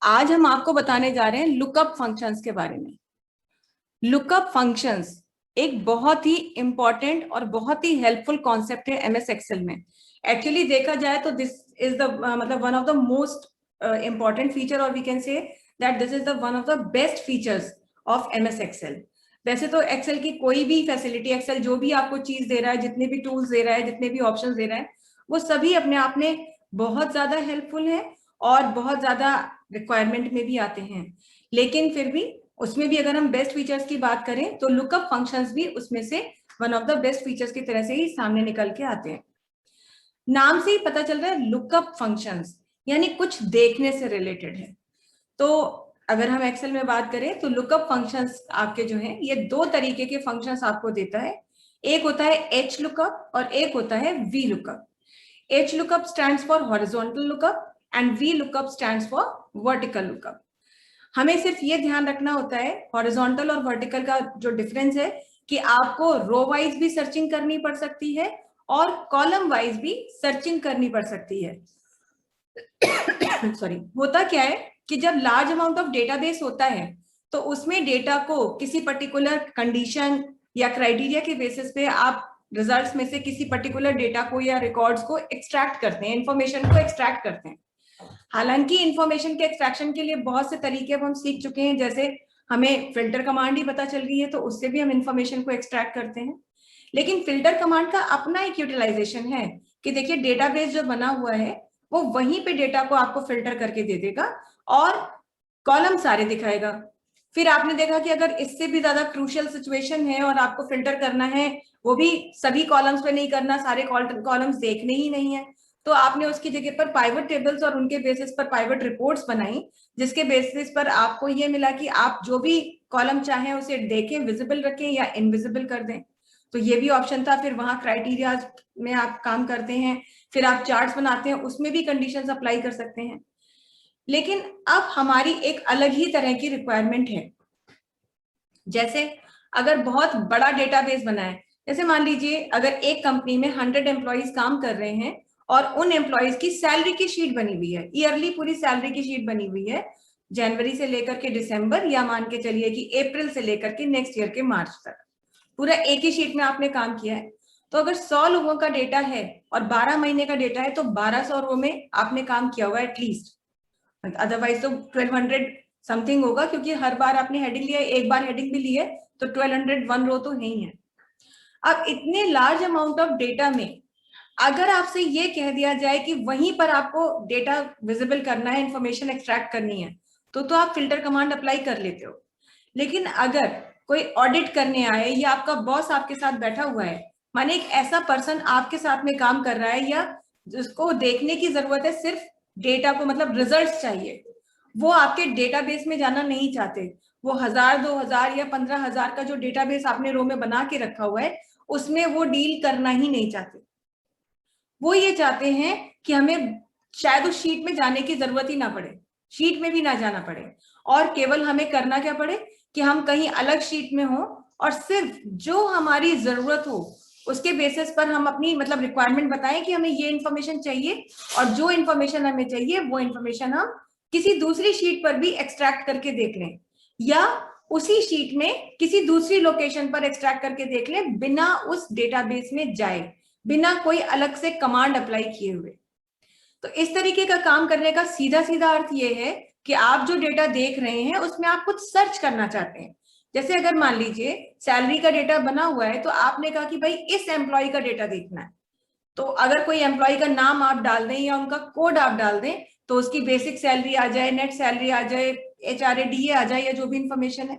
आज हम आपको बताने जा रहे हैं लुकअप फंक्शंस के बारे में। लुकअप फंक्शंस एक बहुत ही इंपॉर्टेंट और बहुत ही हेल्पफुल कॉन्सेप्ट है एमएस एक्सेल में। एक्चुअली देखा जाए तो दिस इज द मतलब one of the most important feature, और we can say that this is the one of the best features of MS Excel. वैसे तो एक्सेल की कोई भी फैसिलिटी, एक्सेल जो भी आपको चीज दे रहा है, जितने भी टूल्स दे रहा है, जितने भी ऑप्शंस दे रहा है, वो सभी अपने आप में बहुत ज्यादा हेल्पफुल है और बहुत ज्यादा रिक्वायरमेंट में भी आते हैं। लेकिन फिर भी उसमें भी अगर हम बेस्ट फीचर्स की बात करें तो लुकअप फंक्शंस भी उसमें से one of the best features की तरह से ही सामने निकल के आते हैं। नाम से ही पता चल रहा है लुकअप फंक्शंस यानी कुछ देखने से रिलेटेड है। तो अगर हम एक्सेल में बात करें तो लुकअप फंक्शंस आपके जो हैं ये दो तरीके के फंक्शंस आपको देता है। एक होता है एच लुकअप और एक होता है V lookup. H lookup stands for horizontal lookup and V lookup stands for vertical lookup. हमें सिर्फ ये ध्यान रखना होता है हॉरिजॉन्टल और वर्टिकल का जो डिफरेंस है कि आपको रो वाइज भी सर्चिंग करनी पड़ सकती है और कॉलम वाइज भी सर्चिंग करनी पड़ सकती है। सॉरी, होता क्या है कि जब लार्ज अमाउंट ऑफ डेटाबेस होता है तो उसमें डेटा को किसी पर्टिकुलर कंडीशन या क्राइटेरिया के बेसिस पे आप रिजल्ट्स में से किसी पर्टिकुलर डेटा को या रिकॉर्ड्स को एक्सट्रैक्ट करते हैं, इंफॉर्मेशन को एक्सट्रैक्ट करते हैं। हालांकि इंफॉर्मेशन के एक्सट्रैक्शन के लिए बहुत से तरीके अब हम सीख चुके हैं, जैसे हमें फिल्टर कमांड ही पता चल रही है तो उससे भी हम इंफॉर्मेशन को एक्सट्रैक्ट करते हैं। लेकिन फिल्टर कमांड का अपना एक यूटिलाइजेशन है कि देखिए डेटाबेस जो बना हुआ है वो वहीं पे डेटा को आपको फिल्टर करके दे देगा और कॉलम सारे दिखाएगा। फिर आपने देखा कि अगर इससे भी ज्यादा क्रूशियल सिचुएशन है और आपको फिल्टर करना है, वो भी सभी कॉलम्स पे नहीं करना, सारे कॉलम्स देखने ही नहीं है, तो आपने उसकी जगह पर पाइवट टेबल्स और उनके बेसिस पर पाइवट रिपोर्ट्स बनाई, जिसके बेसिस पर आपको ये मिला कि आप जो भी कॉलम चाहें उसे देखें, विजिबल रखें या इनविजिबल कर दें। तो ये भी ऑप्शन था। फिर वहां क्राइटेरिया में आप काम करते हैं, फिर आप चार्ट्स बनाते हैं, उसमें भी कंडीशंस अप्लाई कर सकते हैं। लेकिन अब हमारी एक अलग ही तरह की रिक्वायरमेंट है। जैसे अगर बहुत बड़ा डेटाबेस बना है, जैसे मान लीजिए अगर एक कंपनी में 100 एम्प्लॉइज काम कर रहे हैं और उन एम्प्लॉइज की सैलरी की शीट बनी हुई है, ईयरली पूरी सैलरी की शीट बनी हुई है, जनवरी से लेकर के दिसंबर, या मान के चलिए कि अप्रैल से लेकर के नेक्स्ट ईयर के मार्च तक, पूरा एक ही शीट में आपने काम किया है। तो अगर 100 लोगों का डेटा है और 12 महीने का डेटा है तो 1200 रो में आपने काम किया हुआ एटलीस्ट, अदरवाइज तो 1200 समथिंग होगा, क्योंकि हर बार आपने हेडिंग लिया, एक बार हेडिंग भी ली है तो 1201 रो तो नहीं है। अब इतने लार्ज अमाउंट ऑफ डेटा में अगर आपसे ये कह दिया जाए कि वहीं पर आपको डेटा विजिबल करना है, इंफॉर्मेशन एक्सट्रैक्ट करनी है, तो आप फिल्टर कमांड अप्लाई कर लेते हो। लेकिन अगर कोई ऑडिट करने आए या आपका बॉस आपके साथ बैठा हुआ है, माने एक ऐसा पर्सन आपके साथ में काम कर रहा है या जिसको देखने की जरूरत है, सिर्फ डेटा को मतलब रिजल्ट्स चाहिए, वो आपके डेटाबेस में जाना नहीं चाहते। वो 1000 2000 या 15,000 का जो डेटाबेस आपने रो में बना के रखा हुआ है उसमें वो डील करना ही नहीं चाहते। वो ये चाहते हैं कि हमें शायद उस शीट में जाने की जरूरत ही ना पड़े, शीट में भी ना जाना पड़े, और केवल हमें करना क्या पड़े कि हम कहीं अलग शीट में हो और सिर्फ जो हमारी जरूरत हो उसके बेसिस पर हम अपनी मतलब रिक्वायरमेंट बताएं कि हमें ये इंफॉर्मेशन चाहिए, और जो इंफॉर्मेशन हमें चाहिए वो इंफॉर्मेशन हम किसी दूसरी शीट पर भी एक्सट्रैक्ट करके देख लें, या उसी शीट में किसी दूसरी लोकेशन पर एक्सट्रैक्ट करके देख लें बिना उस डेटाबेस में जाए, बिना कोई अलग से कमांड अप्लाई किए हुए। तो इस तरीके का काम करने का सीधा सीधा अर्थ ये है कि आप जो डेटा देख रहे हैं उसमें आप कुछ सर्च करना चाहते हैं। जैसे अगर मान लीजिए सैलरी का डेटा बना हुआ है तो आपने कहा कि भाई इस एम्प्लॉय का डेटा देखना है, तो अगर कोई एम्प्लॉय का नाम आप डाल दें या उनका कोड आप डाल दें तो उसकी बेसिक सैलरी आ जाए, नेट सैलरी आ जाए, HRA DA आ जाए, या जो भी इंफॉर्मेशन है।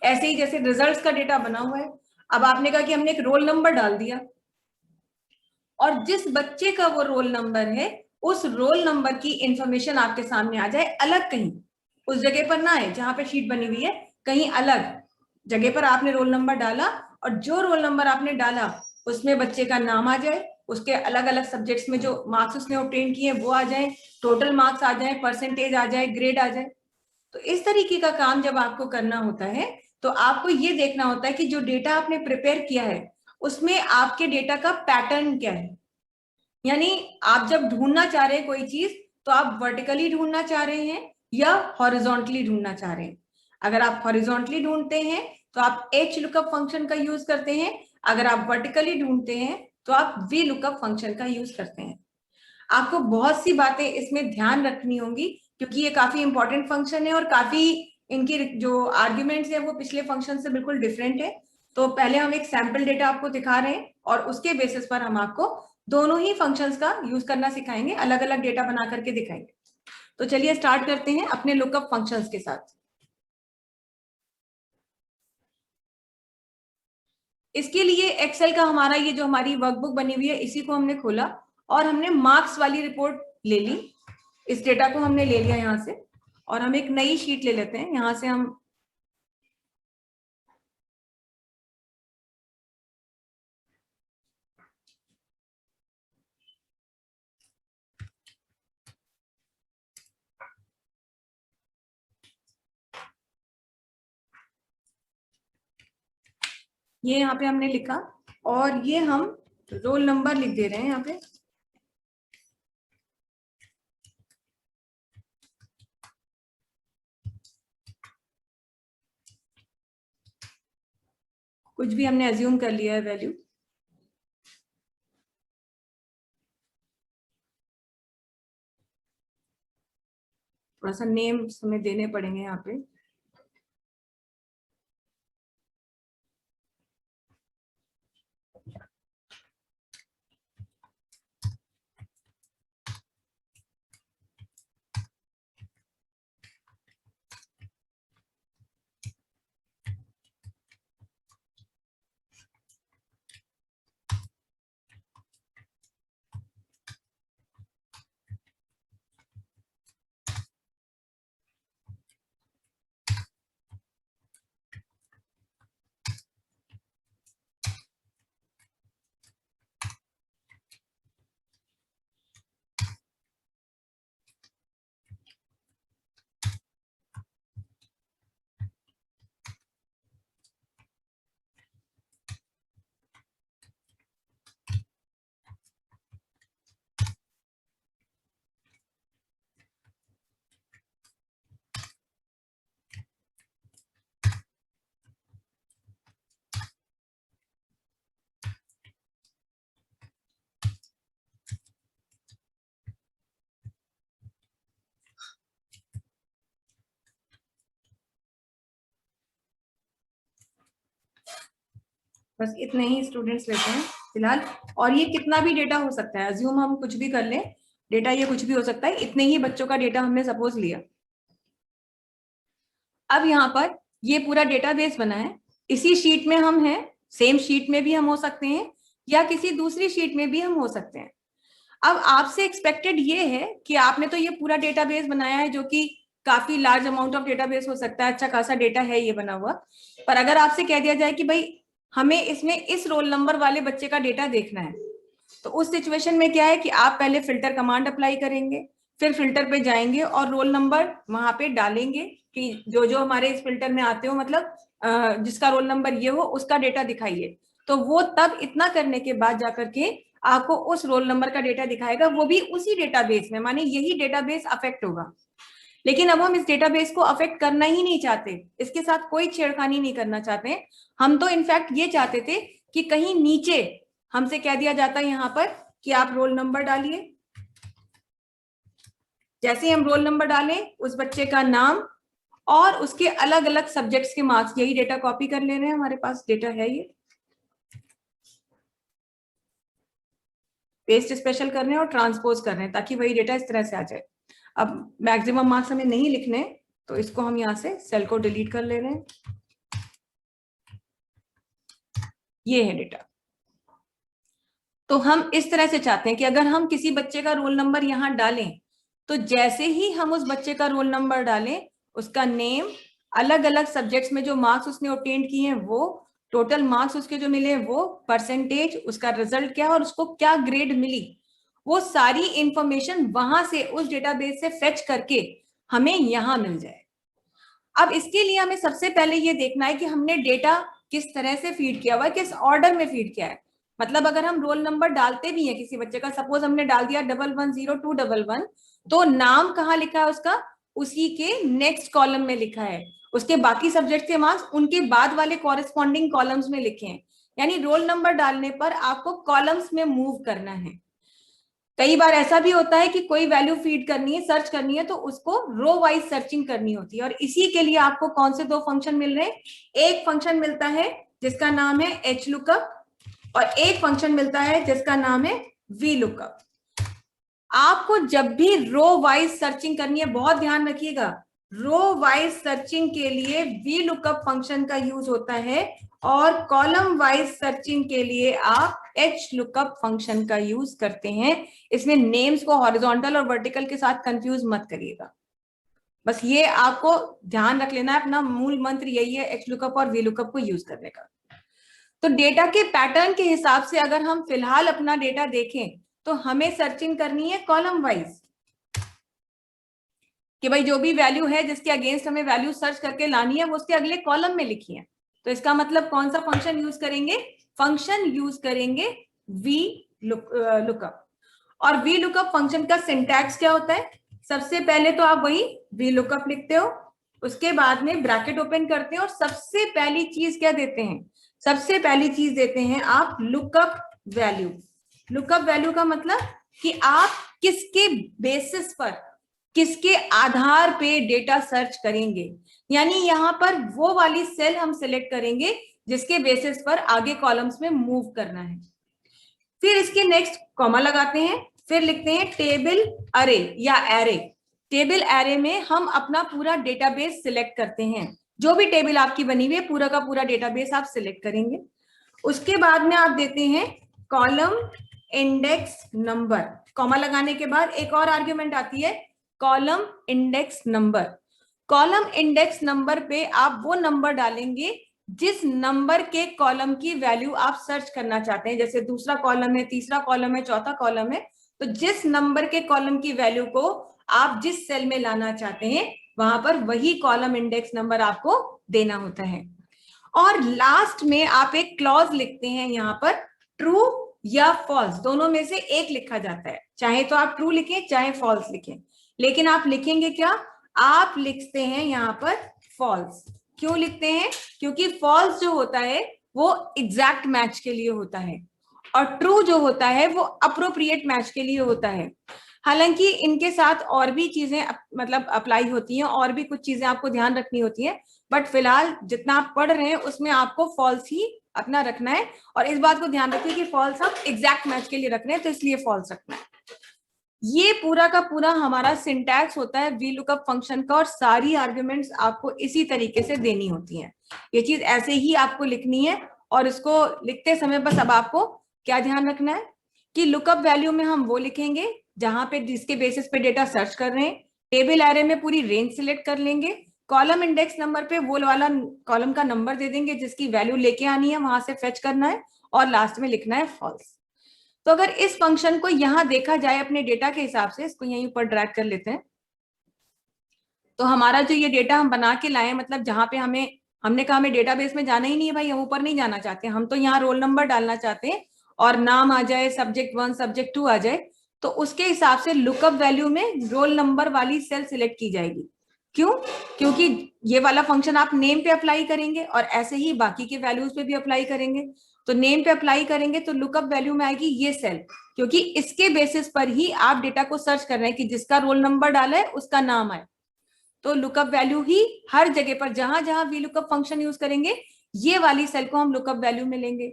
ऐसे ही जैसे रिजल्ट्स का डेटा बना हुआ है, अब आपने कहा कि हमने एक रोल नंबर डाल दिया, और जिस बच्चे का वो रोल नंबर है उस रोल नंबर की इंफॉर्मेशन आपके सामने आ जाए अलग कहीं, उस जगह पर ना आए जहां पे शीट बनी हुई है, कहीं अलग जगह पर आपने रोल नंबर डाला, और जो रोल नंबर आपने डाला उसमें बच्चे का नाम आ जाए, उसके अलग अलग सब्जेक्ट्स में जो मार्क्स उसने ऑब्टेन किए वो आ जाए, टोटल मार्क्स आ जाए, परसेंटेज आ जाए, ग्रेड आ जाए। तो इस तरीके का काम जब आपको करना होता है तो आपको ये देखना होता है कि जो डेटा आपने प्रिपेयर किया है उसमें आपके डेटा का पैटर्न क्या है। यानी आप जब ढूंढना चाह रहे हैं कोई चीज तो आप वर्टिकली ढूंढना चाह रहे हैं या हॉरिजॉन्टली ढूंढना चाह रहे हैं। अगर आप हॉरिजॉन्टली ढूंढते हैं तो आप एच लुकअप फंक्शन का यूज करते हैं, अगर आप वर्टिकली ढूंढते हैं तो आप वी लुकअप फंक्शन का यूज करते हैं। आपको बहुत सी बातें इसमें ध्यान रखनी होंगी क्योंकि ये काफी इंपॉर्टेंट फंक्शन है और काफी इनकी जो आर्ग्यूमेंट्स है वो पिछले फंक्शन से बिल्कुल डिफरेंट है। तो पहले हम एक सैंपल डेटा आपको दिखा रहे हैं और उसके बेसिस पर हम आपको दोनों ही फंक्शंस का यूज करना सिखाएंगे, अलग अलग डेटा बना करके दिखाएंगे। तो चलिए स्टार्ट करते हैं अपने लुकअप फंक्शंस के साथ। इसके लिए एक्सेल का हमारा ये जो हमारी वर्कबुक बनी हुई है इसी को हमने खोला और हमने मार्क्स वाली रिपोर्ट ले ली। इस डेटा को हमने ले लिया यहां से और हम एक नई शीट ले लेते हैं। यहां से हम ये यहाँ पे हमने लिखा और ये हम रोल नंबर लिख दे रहे हैं यहाँ पे। कुछ भी हमने अज्यूम कर लिया है वैल्यू। थोड़ा सा नेम हमें देने पड़ेंगे यहाँ पे। बस इतने ही स्टूडेंट्स लेते हैं फिलहाल। और ये कितना भी डेटा हो सकता है, अज्यूम हम कुछ भी कर लें, डेटा ये कुछ भी हो सकता है। इतने ही बच्चों का डेटा हमने सपोज लिया। अब यहाँ पर ये पूरा डेटाबेस बना है, इसी शीट में हम हैं, सेम शीट में भी हम हो सकते हैं या किसी दूसरी शीट में भी हम हो सकते हैं। अब आपसे एक्सपेक्टेड ये है कि आपने तो ये पूरा डेटाबेस बनाया है जो कि काफी लार्ज अमाउंट ऑफ डेटाबेस हो सकता है, अच्छा खासा डेटा है ये बना हुआ। पर अगर आपसे कह दिया जाए कि भाई हमें इसमें इस रोल नंबर वाले बच्चे का डेटा देखना है, तो उस सिचुएशन में क्या है कि आप पहले फिल्टर कमांड अप्लाई करेंगे, फिर फिल्टर पे जाएंगे और रोल नंबर वहां पे डालेंगे कि जो जो हमारे इस फिल्टर में आते हो, मतलब जिसका रोल नंबर ये हो उसका डेटा दिखाइए। तो वो तब इतना करने के बाद जाकर के आपको उस रोल नंबर का डेटा दिखाएगा, वो भी उसी डेटाबेस में, माने यही डेटाबेस अफेक्ट होगा। लेकिन अब हम इस डेटाबेस को अफेक्ट करना ही नहीं चाहते, इसके साथ कोई छेड़खानी नहीं करना चाहते। हम तो इनफैक्ट ये चाहते थे कि कहीं नीचे हमसे कह दिया जाता है यहाँ पर कि आप रोल नंबर डालिए। जैसे हम रोल नंबर डालें, उस बच्चे का नाम और उसके अलग अलग सब्जेक्ट्स के मार्क्स, यही डेटा कॉपी कर ले रहे हैं, हमारे पास डेटा है ये, पेस्ट स्पेशल कर रहे हैं और ट्रांसपोज कर रहे हैं ताकि वही डेटा इस तरह से आ जाए। अब मैक्सिमम मार्क्स हमें नहीं लिखने, तो इसको हम यहाँ से सेल को डिलीट कर ले रहे हैं। ये है डेटा। तो हम इस तरह से चाहते हैं कि अगर हम किसी बच्चे का रोल नंबर यहाँ डालें तो जैसे ही हम उस बच्चे का रोल नंबर डालें, उसका नेम, अलग अलग सब्जेक्ट्स में जो मार्क्स उसने ऑब्टेन किए हैं वो, टोटल मार्क्स उसके जो मिले वो, परसेंटेज, उसका रिजल्ट क्या और उसको क्या ग्रेड मिली, वो सारी इंफॉर्मेशन वहां से उस डेटाबेस से फेच करके हमें यहां मिल जाए। अब इसके लिए हमें सबसे पहले ये देखना है कि हमने डेटा किस तरह से फीड किया हुआ है, किस ऑर्डर में फीड किया है। मतलब अगर हम रोल नंबर डालते भी हैं किसी बच्चे का, सपोज हमने डाल दिया 110211, तो नाम कहाँ लिखा है उसका, उसी के नेक्स्ट कॉलम में लिखा है, उसके बाकी सब्जेक्ट के मार्क्स उनके बाद वाले कॉरेस्पॉन्डिंग कॉलम्स में लिखे हैं। यानी रोल नंबर डालने पर आपको कॉलम्स में मूव करना है। कई बार ऐसा भी होता है कि कोई वैल्यू फीड करनी है, सर्च करनी है, तो उसको रो वाइज सर्चिंग करनी होती है, और इसी के लिए आपको कौन से दो फंक्शन मिल रहे हैं? एक फंक्शन मिलता है जिसका नाम है एच लुकअप और एक फंक्शन मिलता है जिसका नाम है वी लुकअप। आपको जब भी रो वाइज सर्चिंग करनी है, बहुत ध्यान रखिएगा, रो वाइज सर्चिंग के लिए वी लुकअप फंक्शन का यूज होता है और कॉलम वाइज सर्चिंग के लिए आप एच लुकअप फंक्शन का यूज करते हैं। इसमें नेम्स को हॉरिजॉन्टल और वर्टिकल के साथ कंफ्यूज मत करिएगा, बस ये आपको ध्यान रख लेना है, अपना मूल मंत्र यही है एच लुकअप और वी लुकअप को यूज करने का। तो डेटा के पैटर्न के हिसाब से अगर हम फिलहाल अपना डेटा देखें तो हमें सर्चिंग करनी है कॉलम वाइज, कि भाई जो भी वैल्यू है जिसके अगेंस्ट हमें वैल्यू सर्च करके लानी है वो उसके अगले कॉलम में लिखी है। तो इसका मतलब कौन सा फंक्शन यूज करेंगे? फंक्शन यूज करेंगे वी लुकअप। और वी लुकअप फंक्शन का सिंटैक्स क्या होता है? सबसे पहले तो आप वही वी लुकअप लिखते हो, उसके बाद में ब्रैकेट ओपन करते हैं और सबसे पहली चीज क्या देते हैं? सबसे पहली चीज देते हैं आप लुकअप वैल्यू। लुकअप वैल्यू का मतलब कि आप किसके बेसिस पर, किसके आधार पे डेटा सर्च करेंगे। यानी यहां पर वो वाली सेल हम सिलेक्ट करेंगे जिसके बेसिस पर आगे कॉलम्स में मूव करना है। फिर इसके नेक्स्ट कॉमा लगाते हैं, फिर लिखते हैं टेबल अरे या एरे। टेबल एरे में हम अपना पूरा डेटाबेस सिलेक्ट करते हैं, जो भी टेबल आपकी बनी हुई है पूरा का पूरा डेटाबेस आप सिलेक्ट करेंगे। उसके बाद में आप देते हैं कॉलम इंडेक्स नंबर। कॉमा लगाने के बाद एक और आर्ग्यूमेंट आती है column index number. Column index number पे आप वो नंबर डालेंगे जिस नंबर के कॉलम की वैल्यू आप सर्च करना चाहते हैं। जैसे दूसरा कॉलम है, तीसरा कॉलम है, चौथा कॉलम है, तो जिस नंबर के कॉलम की वैल्यू को आप जिस सेल में लाना चाहते हैं वहां पर वही कॉलम इंडेक्स नंबर आपको देना होता है। और लास्ट में आप एक क्लॉज लिखते हैं, यहाँ पर ट्रू या फॉल्स दोनों में से एक लिखा जाता है। चाहे तो आप ट्रू लिखें चाहे फॉल्स लिखें, लेकिन आप लिखेंगे क्या? आप लिखते हैं यहाँ पर फॉल्स। क्यों लिखते हैं? क्योंकि फॉल्स जो होता है वो एग्जैक्ट मैच के लिए होता है और ट्रू जो होता है वो अप्रोप्रिएट मैच के लिए होता है। हालांकि इनके साथ और भी चीजें मतलब अप्लाई होती हैं, और भी कुछ चीजें आपको ध्यान रखनी होती है, बट फिलहाल जितना आप पढ़ रहे हैं उसमें आपको फॉल्स ही अपना रखना है। और इस बात को ध्यान रखिए कि फॉल्स हम एग्जैक्ट मैच के लिए रख रहे हैं, तो इसलिए फॉल्स रखना है। ये पूरा का पूरा हमारा सिंटैक्स होता है वी लुकअप फंक्शन का, और सारी आर्ग्यूमेंट्स आपको इसी तरीके से देनी होती हैं। ये चीज ऐसे ही आपको लिखनी है, और इसको लिखते समय बस अब आपको क्या ध्यान रखना है कि लुकअप वैल्यू में हम वो लिखेंगे जहां पे जिसके बेसिस पे डेटा सर्च कर रहे हैं। टेबल एरे में पूरी रेंज सिलेक्ट कर लेंगे। कॉलम इंडेक्स नंबर पे वो वाला कॉलम का नंबर दे देंगे जिसकी वैल्यू लेके आनी है, वहां से फेच करना है, और लास्ट में लिखना है फॉल्स। तो अगर इस फंक्शन को यहां देखा जाए अपने डेटा के हिसाब से, इसको यहीं ऊपर ड्रैग कर लेते हैं, तो हमारा जो ये डेटा हम बना के लाए, मतलब जहां पे हमने कहा हमें डेटाबेस में जाना ही नहीं है भाई, हम ऊपर नहीं जाना चाहते, हम तो यहाँ रोल नंबर डालना चाहते हैं और नाम आ जाए, सब्जेक्ट 1 सब्जेक्ट 2 आ जाए। तो उसके हिसाब से लुकअप वैल्यू में रोल नंबर वाली सेल सिलेक्ट की जाएगी। क्यों? क्योंकि ये वाला फंक्शन आप नेम पे अप्लाई करेंगे और ऐसे ही बाकी के वैल्यूज पे भी अप्लाई करेंगे। तो नेम पे अप्लाई करेंगे तो लुकअप वैल्यू में आएगी ये सेल, क्योंकि इसके बेसिस पर ही आप डेटा को सर्च कर रहे हैं कि जिसका रोल नंबर डाला है उसका नाम आए। तो लुकअप वैल्यू ही हर जगह पर जहां जहां वी लुकअप फंक्शन यूज करेंगे ये वाली सेल को हम लुकअप वैल्यू में लेंगे।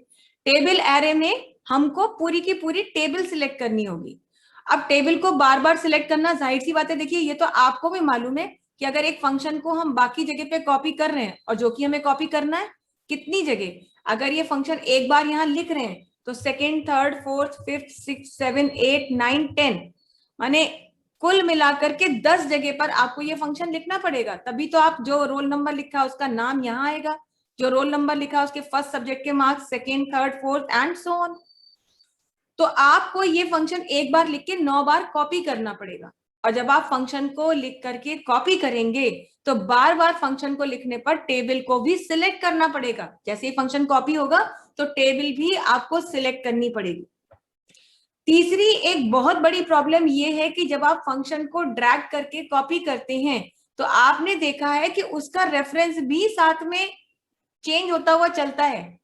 टेबल एरे में हमको पूरी की पूरी टेबल सिलेक्ट करनी होगी। अब टेबल को बार बार सिलेक्ट करना जाहिर सी बात है, देखिए ये तो आपको भी मालूम है कि अगर एक फंक्शन को हम बाकी जगह पे कॉपी कर रहे हैं, और जो कि हमें कॉपी करना है कितनी जगह, अगर ये फंक्शन एक बार यहाँ लिख रहे हैं तो सेकेंड, थर्ड, फोर्थ, फिफ्थ, 6, 7, 8, 9, 10 माने कुल मिलाकर के 10 जगह पर आपको ये फंक्शन लिखना पड़ेगा। तभी तो आप जो रोल नंबर लिखा है उसका नाम यहाँ आएगा, जो रोल नंबर लिखा है उसके फर्स्ट सब्जेक्ट के marks, second, third, fourth and so on. तो आपको ये फंक्शन एक बार लिख के 9 बार कॉपी करना पड़ेगा, और जब आप फंक्शन को लिख करके कॉपी करेंगे तो बार बार फंक्शन को लिखने पर टेबल को भी सिलेक्ट करना पड़ेगा। जैसे ही फंक्शन कॉपी होगा तो टेबल भी आपको सिलेक्ट करनी पड़ेगी। तीसरी एक बहुत बड़ी प्रॉब्लम ये है कि जब आप फंक्शन को ड्रैग करके कॉपी करते हैं तो आपने देखा है कि उसका रेफरेंस भी साथ में चेंज होता हुआ चलता है।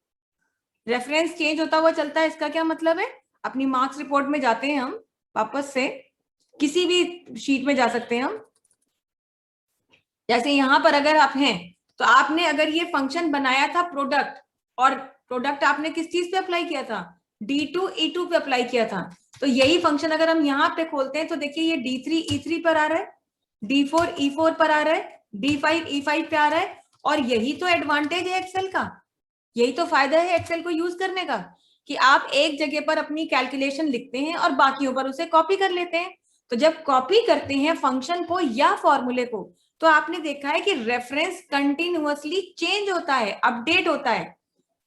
रेफरेंस चेंज होता हुआ चलता है, इसका क्या मतलब है? अपनी मार्क्स रिपोर्ट में जाते हैं हम, वापस से किसी भी शीट में जा सकते हैं हम। जैसे यहां पर अगर आप हैं तो आपने अगर ये फंक्शन बनाया था प्रोडक्ट, और प्रोडक्ट आपने किस चीज पे अप्लाई किया था? D2 E2 पे अप्लाई किया था। तो यही फंक्शन अगर हम यहाँ पे खोलते हैं तो देखिए ये D3 E3 पर आ रहा है, D4 E4 पर आ रहा है, D5 E5 पे आ रहा है। और यही तो एडवांटेज है एक्सेल का, यही तो फायदा है एक्सेल को यूज करने का, कि आप एक जगह पर अपनी कैलकुलेशन लिखते हैं और बाकियों पर उसे कॉपी कर लेते हैं। तो जब कॉपी करते हैं फंक्शन को या फॉर्मूले को, तो आपने देखा है कि रेफरेंस कंटिन्यूअसली चेंज होता है, अपडेट होता है,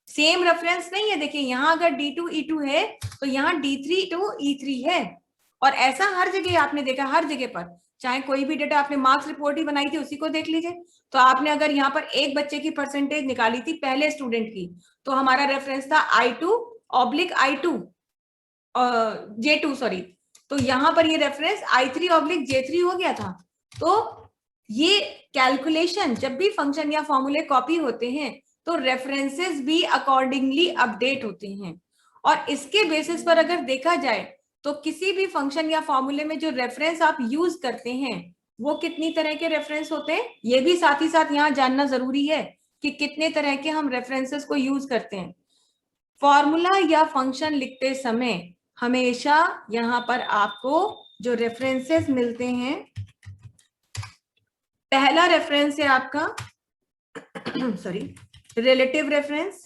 सेम रेफरेंस नहीं है। देखिए यहाँ अगर D2 E2 है तो यहाँ D3 to E3 है। और ऐसा हर जगह आपने देखा, हर जगह पर, चाहे कोई भी डेटा आपने मार्क्स रिपोर्ट ही बनाई थी उसी को देख लीजिए। तो आपने अगर यहाँ पर एक बच्चे की परसेंटेज निकाली थी पहले स्टूडेंट की, तो हमारा रेफरेंस था I2/I2 J2 सॉरी, तो यहाँ पर ये रेफरेंस I3/J3 हो गया था। तो ये कैलकुलेशन जब भी फंक्शन या फॉर्मूले कॉपी होते हैं तो रेफरेंसेस भी अकॉर्डिंगली अपडेट होते हैं। और इसके बेसिस पर अगर देखा जाए तो किसी भी फंक्शन या फॉर्मूले में जो रेफरेंस आप यूज करते हैं वो कितनी तरह के रेफरेंस होते हैं, ये भी साथ ही साथ यहाँ जानना जरूरी है कि कितने तरह के हम रेफरेंसेस को यूज करते हैं। फॉर्मूला या फंक्शन लिखते समय हमेशा यहाँ पर आपको जो रेफरेंसेस मिलते हैं, पहला रेफरेंस है आपका सॉरी रिलेटिव रेफरेंस,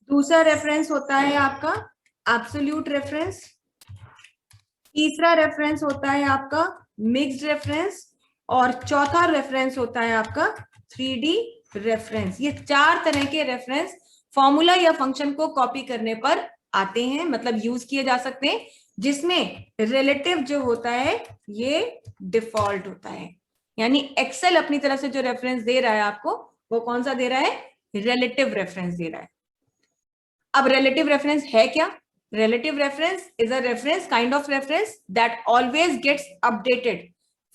दूसरा रेफरेंस होता है आपका एब्सोल्यूट रेफरेंस, तीसरा रेफरेंस होता है आपका मिक्स्ड रेफरेंस, और चौथा रेफरेंस होता है आपका 3D रेफरेंस। ये चार तरह के रेफरेंस फॉर्मूला या फंक्शन को कॉपी करने पर आते हैं, मतलब यूज किए जा सकते हैं, जिसमें रिलेटिव जो होता है ये डिफॉल्ट होता है। यानी एक्सेल अपनी तरफ से जो रेफरेंस दे रहा है आपको, वो कौन सा दे रहा है? रिलेटिव रेफरेंस दे रहा है। अब रिलेटिव रेफरेंस है क्या? Relative reference is a reference kind of reference that always gets updated.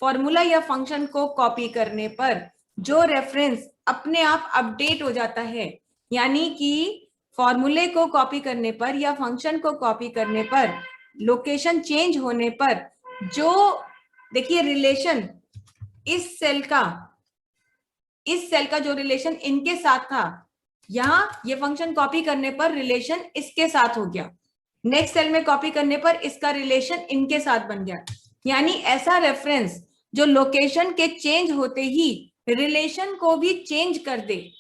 Formula या फंक्शन को कॉपी करने पर जो रेफरेंस अपने आप अपडेट हो जाता है, यानी कि फॉर्मूले को कॉपी करने पर या फंक्शन को कॉपी करने पर लोकेशन चेंज होने पर जो, देखिए रिलेशन इस सेल का जो रिलेशन इनके साथ था, यहां ये फंक्शन कॉपी करने पर रिलेशन इसके साथ हो गया, नेक्स्ट सेल में कॉपी करने पर इसका रिलेशन इनके साथ बन गया। यानी ऐसा रेफरेंस जो लोकेशन के चेंज होते ही रिलेशन को भी चेंज कर दे,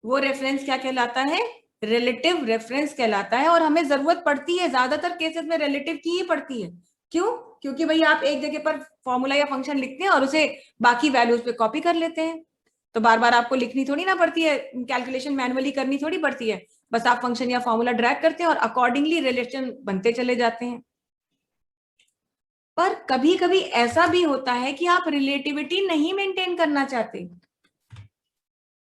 वो रेफरेंस क्या कहलाता है? रिलेटिव रेफरेंस कहलाता है। और हमें जरूरत पड़ती है, ज्यादातर केसेस में रिलेटिव की ही पड़ती है। क्यों? क्योंकि भाई आप एक जगह पर फॉर्मूला या फंक्शन लिखते हैं और उसे बाकी वैल्यूज पे कॉपी कर लेते हैं, तो बार बार आपको लिखनी थोड़ी ना पड़ती है, कैलकुलेशन मैनुअली करनी थोड़ी पड़ती है, बस आप फंक्शन या फॉर्मूला ड्रैग करते हैं और अकॉर्डिंगली रिलेशन बनते चले जाते हैं। पर कभी कभी ऐसा भी होता है कि आप रिलेटिविटी नहीं मेंटेन करना चाहते,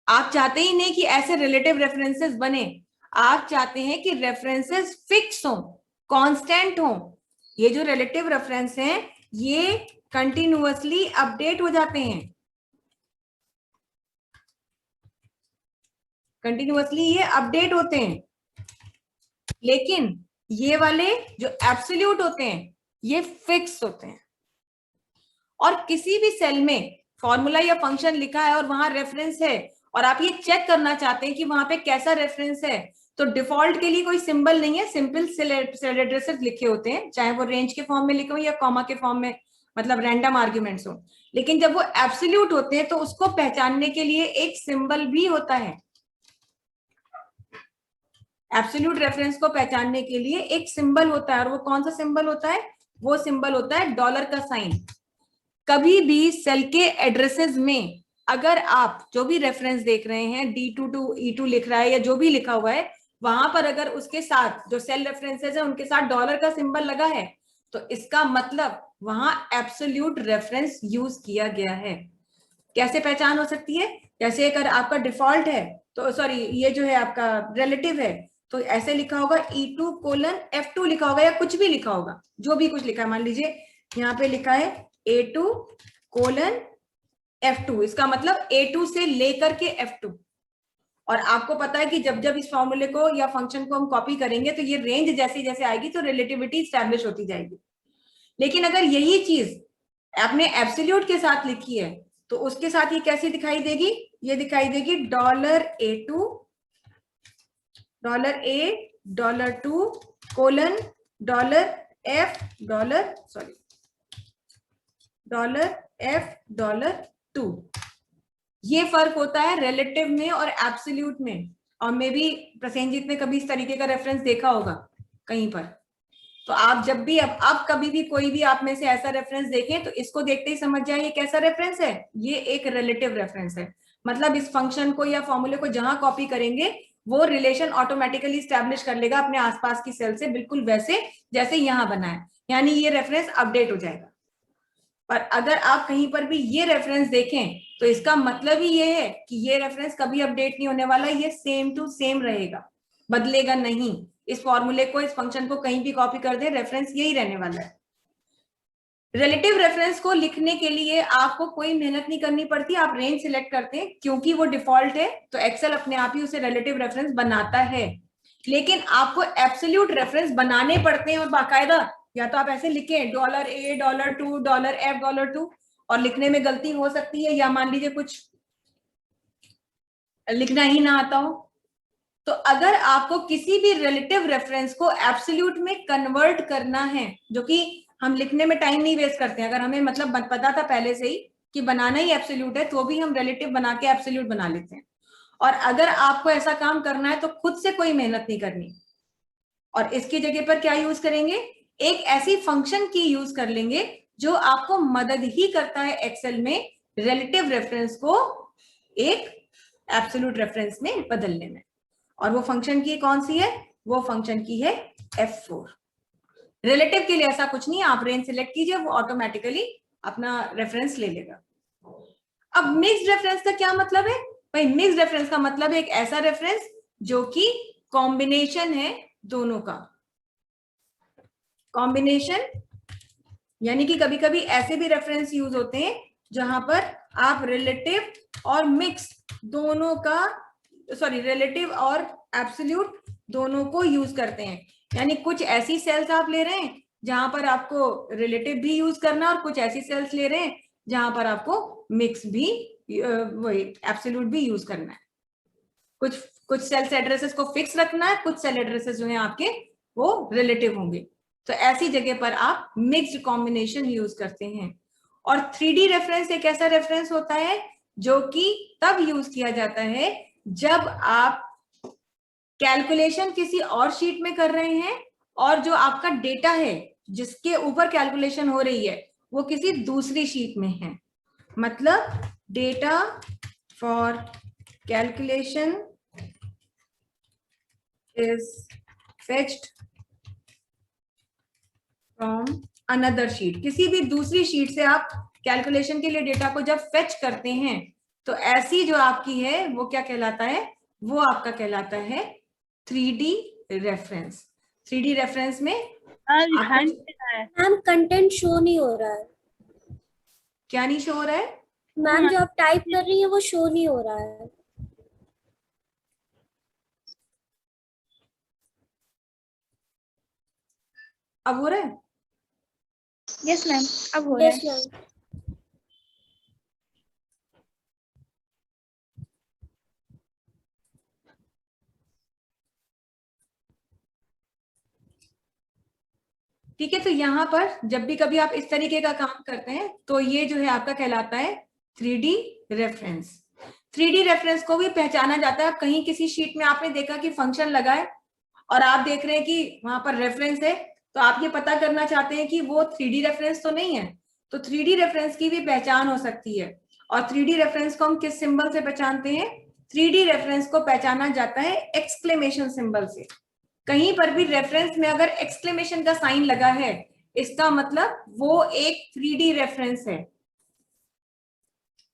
आप चाहते ही नहीं कि ऐसे रिलेटिव रेफरेंसेस बने, आप चाहते हैं कि रेफरेंसेस फिक्स हो, कांस्टेंट हो। ये जो रिलेटिव रेफरेंस हैं ये कंटिन्यूअसली अपडेट हो जाते हैं, कंटिन्यूअसली ये अपडेट होते हैं। लेकिन ये वाले जो एब्सोल्यूट होते हैं ये फिक्स होते हैं। और किसी भी सेल में फॉर्मूला या फंक्शन लिखा है और वहां रेफरेंस है और आप ये चेक करना चाहते हैं कि वहां पे कैसा रेफरेंस है, तो डिफॉल्ट के लिए कोई सिंबल नहीं है, सिंपल सेल एड्रेसेस लिखे होते हैं, चाहे वो रेंज के फॉर्म में लिखे हो या कॉमा के फॉर्म में, मतलब रैंडम आर्ग्यूमेंट्स हो। लेकिन जब वो एब्सोल्यूट होते हैं तो उसको पहचानने के लिए एक सिंबल भी होता है। एब्सोल्यूट रेफरेंस को पहचानने के लिए एक सिंबल होता है, और वो कौन सा सिंबल होता है? वो सिंबल होता है डॉलर का साइन। कभी भी सेल के एड्रेसेस में अगर आप जो भी रेफरेंस देख रहे हैं D2 to E2 लिख रहा है या जो भी लिखा हुआ है, वहां पर अगर उसके साथ जो सेल रेफरेंसेस है उनके साथ डॉलर का सिंबल लगा है तो इसका मतलब वहां एब्सोल्यूट रेफरेंस यूज किया गया है। कैसे पहचान हो सकती है? जैसे अगर आपका डिफॉल्ट है तो सॉरी ये जो है आपका रिलेटिव है, तो ऐसे लिखा होगा E2 कोलन F2 लिखा होगा, या कुछ भी लिखा होगा, जो भी कुछ लिखा है। मान लीजिए यहाँ पे लिखा है A2 कोलन F2, इसका मतलब A2 से लेकर के F2। और आपको पता है कि जब जब इस फॉर्मूले को या फंक्शन को हम कॉपी करेंगे तो ये रेंज जैसे जैसे आएगी तो रिलेटिविटी स्टैब्लिश होती जाएगी। लेकिन अगर यही चीज आपने एब्सोल्यूट के साथ लिखी है तो उसके साथ ये कैसी दिखाई देगी? ये दिखाई देगी $A2 $A $2 colon $F $F$2। ये फर्क होता है रिलेटिव में और एब्सोल्यूट में। और मे भी प्रसेनजीत ने कभी इस तरीके का रेफरेंस देखा होगा कहीं पर। तो आप जब भी अब कभी भी कोई भी आप में से ऐसा रेफरेंस देखें तो इसको देखते ही समझ जाए ये कैसा रेफरेंस है, ये एक रिलेटिव रेफरेंस है। मतलब इस फंक्शन को या फॉर्मूले को जहां कॉपी करेंगे वो रिलेशन ऑटोमेटिकली स्टैब्लिश कर लेगा अपने आसपास की सेल से, बिल्कुल वैसे जैसे यहां बना है, यानी ये रेफरेंस अपडेट हो जाएगा। पर अगर आप कहीं पर भी ये रेफरेंस देखें तो इसका मतलब ही ये है कि ये रेफरेंस कभी अपडेट नहीं होने वाला, ये सेम टू सेम रहेगा, बदलेगा नहीं। इस फॉर्मूले को, इस फंक्शन को कहीं भी कॉपी कर दे, रेफरेंस यही रहने वाला है। रिलेटिव रेफरेंस को लिखने के लिए आपको कोई मेहनत नहीं करनी पड़ती, आप रेंज सिलेक्ट करते हैं क्योंकि वो डिफॉल्ट है, तो एक्सेल अपने आप ही उसे रिलेटिव रेफरेंस बनाता है। लेकिन आपको एब्सोल्यूट रेफरेंस बनाने पड़ते हैं और बाकायदा, या तो आप ऐसे लिखें $A $2 $F $2 और लिखने में गलती हो सकती है, या मान लीजिए कुछ लिखना ही ना आता हो। तो अगर आपको किसी भी रिलेटिव रेफरेंस को एब्सोल्यूट में कन्वर्ट करना है, जो कि हम लिखने में टाइम नहीं वेस्ट करते हैं, अगर हमें मतलब पता था पहले से ही कि बनाना ही एब्सोल्यूट है तो भी हम रिलेटिव बना के एब्सोल्यूट बना लेते हैं। और अगर आपको ऐसा काम करना है तो खुद से कोई मेहनत नहीं करनी, और इसकी जगह पर क्या यूज करेंगे, एक ऐसी फंक्शन की यूज कर लेंगे जो आपको मदद ही करता है एक्सेल में रिलेटिव रेफरेंस को एक एब्सोल्यूट रेफरेंस में बदलने में। और वो फंक्शन की कौन सी है? वो फंक्शन की है F4। रिलेटिव के लिए ऐसा कुछ नहीं, आप रेंज सिलेक्ट कीजिए, वो ऑटोमेटिकली अपना रेफरेंस ले लेगा। अब मिक्स्ड रेफरेंस का क्या मतलब है भाई? मिक्स्ड रेफरेंस का मतलब है एक ऐसा रेफरेंस जो कि कॉम्बिनेशन है दोनों का। कॉम्बिनेशन यानी कि कभी कभी ऐसे भी रेफरेंस यूज होते हैं जहां पर आप रिलेटिव और मिक्स दोनों का, सॉरी, रिलेटिव और एब्सोल्यूट दोनों को यूज करते हैं। यानी कुछ ऐसी सेल्स आप ले रहे हैं जहां पर आपको रिलेटिव भी यूज करना है, और कुछ ऐसी सेल्स ले रहे हैं जहां पर आपको मिक्स भी, वही एब्सोल्यूट भी यूज करना है। कुछ सेल्स एड्रेसेस को फिक्स रखना है, कुछ सेल एड्रेसेस जो है आपके वो रिलेटिव होंगे। तो ऐसी जगह पर आप मिक्स्ड कॉम्बिनेशन यूज करते हैं। और 3D रेफरेंस एक ऐसा रेफरेंस होता है जो कि तब यूज किया जाता है जब आप कैलकुलेशन किसी और शीट में कर रहे हैं और जो आपका डेटा है जिसके ऊपर कैलकुलेशन हो रही है वो किसी दूसरी शीट में है। मतलब data for calculation is fetched from another sheet। किसी भी दूसरी शीट से आप कैलकुलेशन के लिए डेटा को जब फेच करते हैं तो ऐसी जो आपकी है वो क्या कहलाता है? वो आपका कहलाता है 3D रेफरेंस। 3D रेफरेंस में मैम कंटेंट शो नहीं हो रहा है। क्या नहीं शो हो रहा है? मैम जो आप टाइप कर रही है वो शो नहीं हो रहा है। अब हो रहा है? यस मैम, अब हो रहा है। Yes ma'am. ठीक है, तो यहाँ पर जब भी कभी आप इस तरीके का काम करते हैं तो ये जो है आपका कहलाता है 3D रेफरेंस। 3D रेफरेंस को भी पहचाना जाता है। कहीं किसी शीट में आपने देखा कि फंक्शन लगा है और आप देख रहे हैं कि वहां पर रेफरेंस है, तो आप ये पता करना चाहते हैं कि वो 3D रेफरेंस तो नहीं है, तो 3D रेफरेंस की भी पहचान हो सकती है। और 3D रेफरेंस को हम किस सिंबल से पहचानते हैं? 3D रेफरेंस को पहचाना जाता है एक्सक्लेमेशन सिंबल से। कहीं पर भी रेफरेंस में अगर एक्सक्लेमेशन का साइन लगा है इसका मतलब वो एक 3D रेफरेंस है।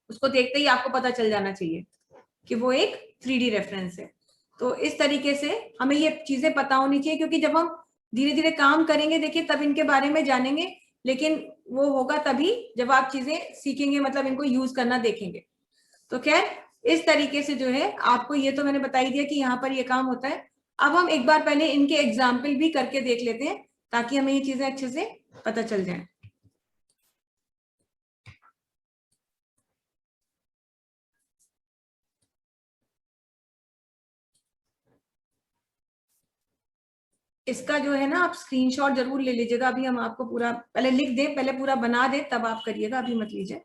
उसको देखते ही आपको पता चल जाना चाहिए कि वो एक 3D रेफरेंस है। तो इस तरीके से हमें ये चीजें पता होनी चाहिए, क्योंकि जब हम धीरे धीरे काम करेंगे देखिए तब इनके बारे में जानेंगे, लेकिन वो होगा तभी जब आप चीजें सीखेंगे, मतलब इनको यूज करना देखेंगे। तो खैर इस तरीके से जो है आपको ये तो मैंने बता ही दिया कि यहाँ पर ये काम होता है। अब हम एक बार पहले इनके एग्जाम्पल भी करके देख लेते हैं ताकि हमें ये चीजें अच्छे से पता चल जाए। इसका जो है ना आप स्क्रीनशॉट जरूर ले लीजिएगा। अभी हम आपको पूरा पहले लिख दें, पहले पूरा बना दें, तब आप करिएगा, अभी मत लीजिए।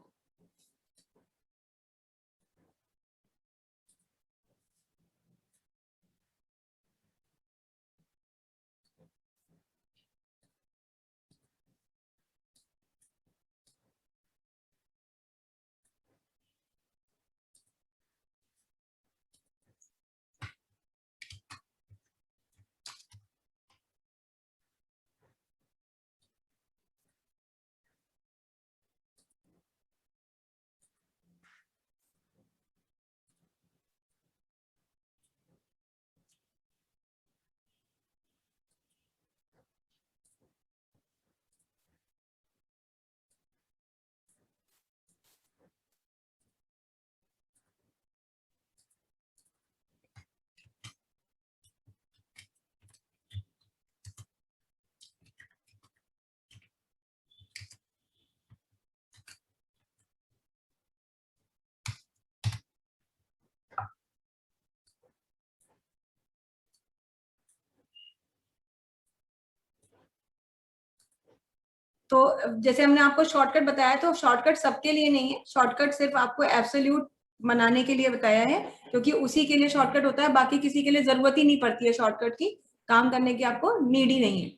तो जैसे हमने आपको शॉर्टकट बताया, तो शॉर्टकट सबके लिए नहीं है, शॉर्टकट सिर्फ आपको एब्सोल्यूट बनाने के लिए बताया है, क्योंकि उसी के लिए शॉर्टकट होता है, बाकी किसी के लिए जरूरत ही नहीं पड़ती है शॉर्टकट की, काम करने की आपको नीड ही नहीं है।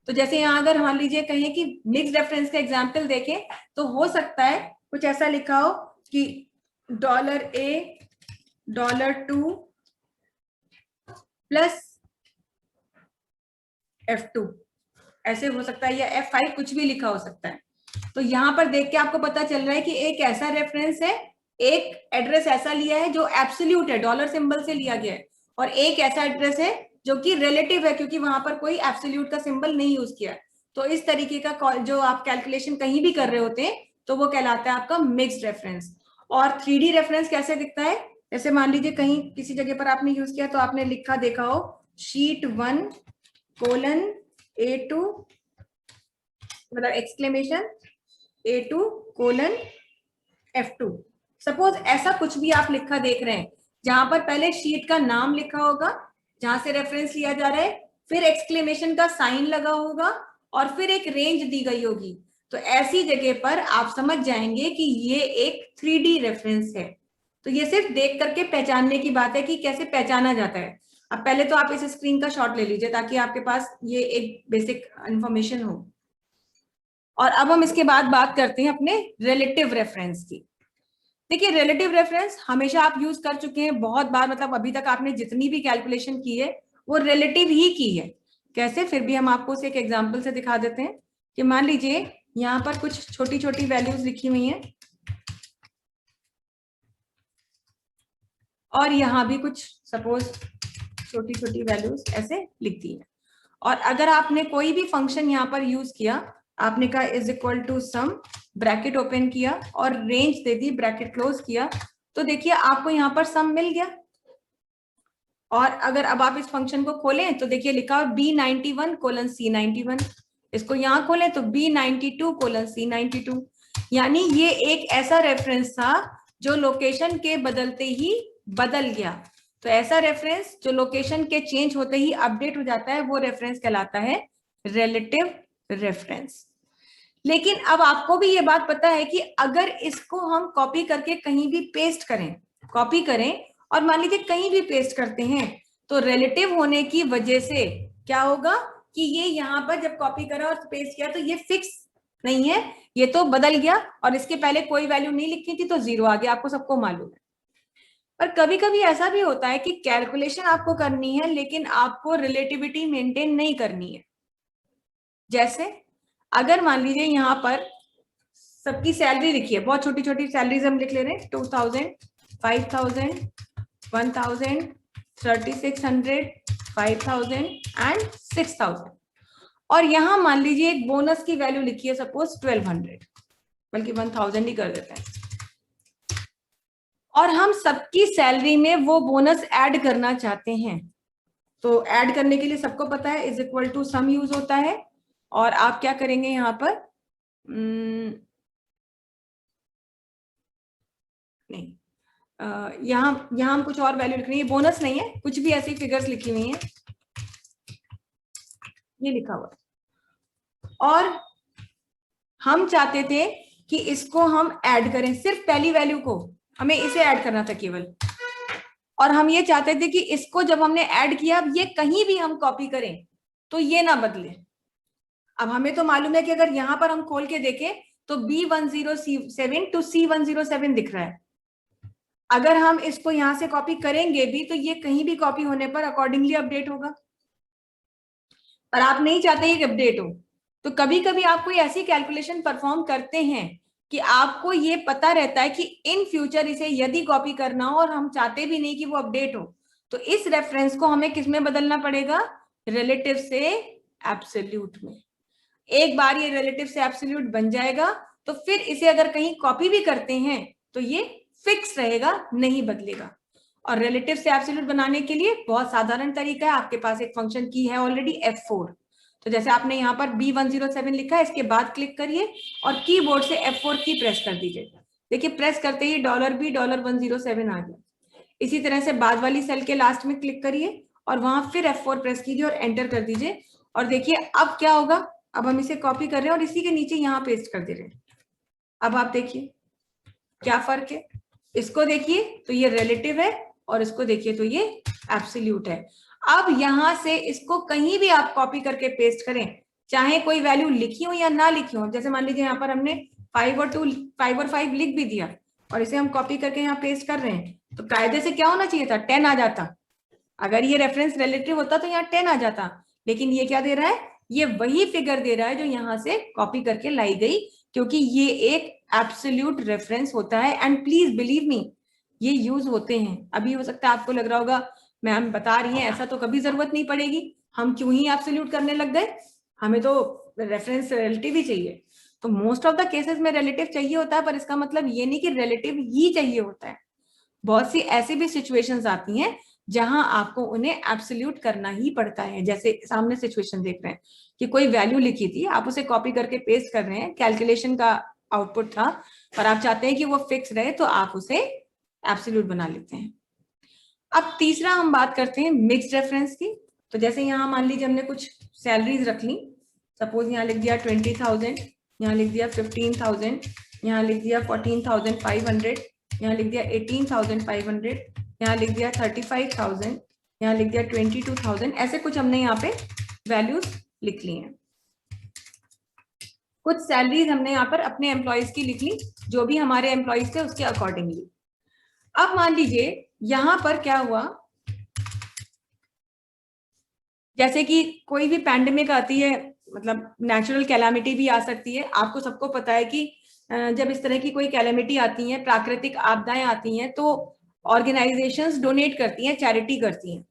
तो जैसे यहाँ अगर मान लीजिए कहें कि मिक्स रेफरेंस का एग्जाम्पल देखें, तो हो सकता है कुछ ऐसा लिखा हो कि $A $2 प्लस F2 ऐसे हो सकता है, या F5 कुछ भी लिखा हो सकता है। तो यहाँ पर देख के आपको पता चल रहा है कि एक ऐसा रेफरेंस है, एक एड्रेस ऐसा लिया है जो एब्सोल्यूट है, डॉलर सिंबल से लिया गया है, और एक ऐसा एड्रेस है जो कि रिलेटिव है, क्योंकि वहां पर कोई एब्सोल्यूट का सिंबल नहीं यूज किया है। तो इस तरीके का जो आप कैलकुलेशन कहीं भी कर रहे होते हैं तो वो कहलाता है आपका मिक्स्ड रेफरेंस। और 3D रेफरेंस कैसे दिखता है, जैसे मान लीजिए कहीं किसी जगह पर आपने यूज किया तो आपने लिखा देखा हो शीट 1 A2 मतलब एक्सक्लेमेशन A2 F2। सपोज ऐसा कुछ भी आप लिखा देख रहे हैं जहां पर पहले शीट का नाम लिखा होगा जहां से रेफरेंस लिया जा रहा है, फिर एक्सक्लेमेशन का साइन लगा होगा और फिर एक रेंज दी गई होगी, तो ऐसी जगह पर आप समझ जाएंगे कि ये एक 3D रेफरेंस है। तो ये सिर्फ देख करके पहचानने की बात है कि कैसे पहचाना जाता है। अब पहले तो आप इस स्क्रीन का शॉट ले लीजिए ताकि आपके पास ये एक बेसिक इंफॉर्मेशन हो। और अब हम इसके बाद बात करते हैं अपने रिलेटिव रेफरेंस की। देखिए रिलेटिव रेफरेंस हमेशा आप यूज कर चुके हैं बहुत बार, मतलब अभी तक आपने जितनी भी कैलकुलेशन की है वो रिलेटिव ही की है। कैसे, फिर भी हम आपको उसे एक एग्जांपल से दिखा देते हैं कि मान लीजिए यहाँ पर कुछ छोटी छोटी वैल्यूज लिखी हुई हैं और यहाँ भी कुछ सपोज छोटी छोटी वैल्यूज ऐसे लिख दी है, और अगर आपने कोई भी फंक्शन यहाँ पर यूज किया, आपने कहा is equal to sum, bracket open किया और रेंज दे दी, ब्रैकेट क्लोज किया, तो देखिए आपको यहाँ पर सम मिल गया। और अगर अब आप इस फंक्शन को खोलें तो देखिए लिखा B91 C91, इसको यहाँ खोलें तो B92 C92, यानी ये एक ऐसा रेफरेंस था जो लोकेशन के बदलते ही बदल गया। तो ऐसा रेफरेंस जो लोकेशन के चेंज होते ही अपडेट हो जाता है वो रेफरेंस कहलाता है रिलेटिव रेफरेंस। लेकिन अब आपको भी ये बात पता है कि अगर इसको हम कॉपी करके कहीं भी पेस्ट करें, कॉपी करें और मान लीजिए कहीं भी पेस्ट करते हैं, तो रिलेटिव होने की वजह से क्या होगा कि ये यहाँ पर जब कॉपी करा और पेस्ट किया तो ये फिक्स नहीं है, ये तो बदल गया, और इसके पहले कोई वैल्यू नहीं लिखी थी तो 0 आ गया, आपको सबको मालूम है। पर कभी कभी ऐसा भी होता है कि कैलकुलेशन आपको करनी है लेकिन आपको रिलेटिविटी मेंटेन नहीं करनी है। जैसे अगर मान लीजिए यहाँ पर सबकी सैलरी लिखी है, बहुत छोटी छोटी सैलरीज हम लिख ले रहे हैं, 2000, 5000, 1000, 3600, 5000 एंड 6000। और यहां मान लीजिए एक बोनस की वैल्यू लिखी है सपोज 1200, बल्कि 1000 ही कर देते हैं, और हम सबकी सैलरी में वो बोनस ऐड करना चाहते हैं। तो ऐड करने के लिए सबको पता है is equal to sum use होता है, और आप क्या करेंगे यहाँ पर नहीं, यहाँ हम कुछ और वैल्यू लिख रहे हैं, बोनस नहीं है, कुछ भी ऐसी फिगर्स लिखी हुई हैं, ये लिखा हुआ है, और हम चाहते थे कि इसको हम ऐड करें, सिर्फ पहली वैल्यू को हमें इसे ऐड करना था केवल, और हम ये चाहते थे कि इसको जब हमने ऐड किया, अब ये कहीं भी हम कॉपी करें तो ये ना बदले। अब हमें तो मालूम है कि अगर यहां पर हम खोल के देखें तो B1007 टू C107 दिख रहा है। अगर हम इसको यहां से कॉपी करेंगे भी तो ये कहीं भी कॉपी होने पर अकॉर्डिंगली अपडेट होगा, पर आप नहीं चाहते कि अपडेट हो। तो कभी कभी आप कोई ऐसी कैलकुलेशन परफॉर्म करते हैं कि आपको ये पता रहता है कि इन फ्यूचर इसे यदि कॉपी करना हो और हम चाहते भी नहीं कि वो अपडेट हो, तो इस रेफरेंस को हमें किस में बदलना पड़ेगा, रिलेटिव से एब्सोल्यूट में। एक बार ये रिलेटिव से एब्सोल्यूट बन जाएगा तो फिर इसे अगर कहीं कॉपी भी करते हैं तो ये फिक्स रहेगा, नहीं बदलेगा। और रिलेटिव से एब्सोल्यूट बनाने के लिए बहुत साधारण तरीका है, आपके पास एक फंक्शन की है ऑलरेडी F4। तो जैसे आपने यहाँ पर B107 लिखा है, इसके बाद क्लिक करिए और कीबोर्ड से F4 की प्रेस कर दीजिए। देखिए प्रेस करते ही $B107 आ गया। इसी तरह से बाद वाली सेल के लास्ट में क्लिक करिए और वहां फिर F4 प्रेस कीजिए और एंटर कर दीजिए, और देखिए अब क्या होगा। अब हम इसे कॉपी कर रहे हैं और इसी के नीचे यहाँ पेस्ट कर दे रहे हैं। अब आप देखिए क्या फर्क है, इसको देखिए तो ये रिलेटिव है और इसको देखिए तो ये एब्सोल्यूट है। अब यहां से इसको कहीं भी आप कॉपी करके पेस्ट करें, चाहे कोई वैल्यू लिखी हो या ना लिखी हो, जैसे मान लीजिए यहाँ पर हमने 5 और 5 लिख भी दिया और इसे हम कॉपी करके यहाँ पेस्ट कर रहे हैं, तो कायदे से क्या होना चाहिए था, 10 आ जाता। अगर ये रेफरेंस रिलेटिव होता तो यहाँ 10 आ जाता, लेकिन ये क्या दे रहा है, ये वही फिगर दे रहा है जो यहाँ से कॉपी करके लाई गई, क्योंकि ये एक एब्सोल्यूट रेफरेंस होता है। एंड प्लीज बिलीव मी, ये यूज होते हैं। अभी हो सकता है आपको लग रहा होगा मैम बता रही हैं, ऐसा तो कभी जरूरत नहीं पड़ेगी, हम क्यों ही एब्सोल्यूट करने लग गए, हमें तो रेफरेंस रिलेटिव ही चाहिए। तो मोस्ट ऑफ द केसेस में रिलेटिव चाहिए होता है, पर इसका मतलब ये नहीं कि रिलेटिव ही चाहिए होता है। बहुत सी ऐसी भी सिचुएशंस आती हैं जहां आपको उन्हें एब्सोल्यूट करना ही पड़ता है। जैसे सामने सिचुएशन देख रहे हैं कि कोई वैल्यू लिखी थी, आप उसे कॉपी करके पेस्ट कर रहे हैं, कैलकुलेशन का आउटपुट था, पर आप चाहते हैं कि वो फिक्स रहे तो आप उसे एब्सोल्यूट बना लेते हैं। अब तीसरा हम बात करते हैं मिक्स्ड रेफरेंस की। तो जैसे यहाँ मान लीजिए हमने कुछ सैलरीज रख ली, सपोज यहाँ लिख दिया 20,000, यहाँ लिख दिया 15,000, यहाँ लिख दिया 14,500, यहाँ लिख दिया 18,500, यहाँ लिख दिया 35,000, यहाँ लिख दिया 22,000, ऐसे कुछ हमने यहाँ पे वैल्यूज लिख ली हैं। कुछ सैलरीज हमने यहाँ पर अपने एम्प्लॉयज की लिख ली, जो भी हमारे एम्प्लॉयज थे उसके अकॉर्डिंगली। अब मान लीजिए यहां पर क्या हुआ, जैसे कि कोई भी पैंडेमिक आती है, मतलब नेचुरल कैलामिटी भी आ सकती है। आपको सबको पता है कि जब इस तरह की कोई कैलामिटी आती है, प्राकृतिक आपदाएं आती हैं, तो ऑर्गेनाइजेशंस डोनेट करती हैं, चैरिटी करती हैं।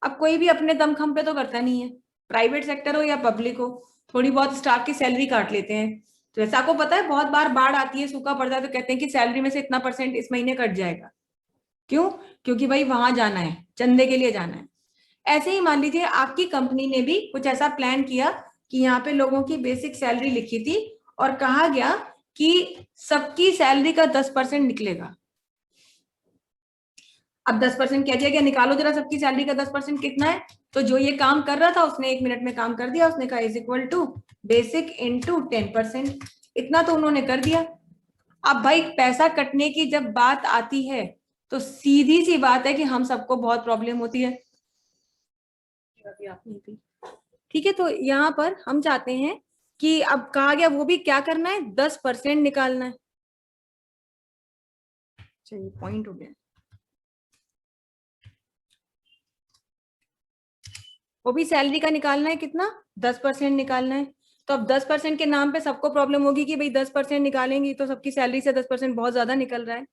अब कोई भी अपने दमखम पे तो करता नहीं है, प्राइवेट सेक्टर हो या पब्लिक हो, थोड़ी बहुत स्टाफ की सैलरी काट लेते हैं। तो जैसा आपको पता है बहुत बार बाढ़ आती है, सूखा पड़ता है, तो कहते हैं कि सैलरी में से इतना % इस महीने कट जाएगा। क्यों? क्योंकि भाई वहां जाना है, चंदे के लिए जाना है। ऐसे ही मान लीजिए आपकी कंपनी ने भी कुछ ऐसा प्लान किया कि यहाँ पे लोगों की बेसिक सैलरी लिखी थी और कहा गया कि सबकी सैलरी का 10% निकलेगा। अब 10% कह दिया गया, निकालो जरा सबकी सैलरी का 10% कितना है। तो जो ये काम कर रहा था उसने 1 मिनट में काम कर दिया, उसने कहा is equal to basic into 10%, इतना तो उन्होंने कर दिया। अब भाई पैसा कटने की जब बात आती है तो सीधी सी बात है कि हम सबको बहुत प्रॉब्लम होती है। ठीक है, तो यहाँ पर हम चाहते हैं कि अब कहा गया वो भी क्या करना है, 10% निकालना है। चलिए पॉइंट हो गया, वो भी सैलरी का निकालना है, कितना, 10% निकालना है। तो अब 10% के नाम पे सबको प्रॉब्लम होगी कि भाई 10% निकालेंगी तो सबकी सैलरी से 10% बहुत ज्यादा निकल रहा है।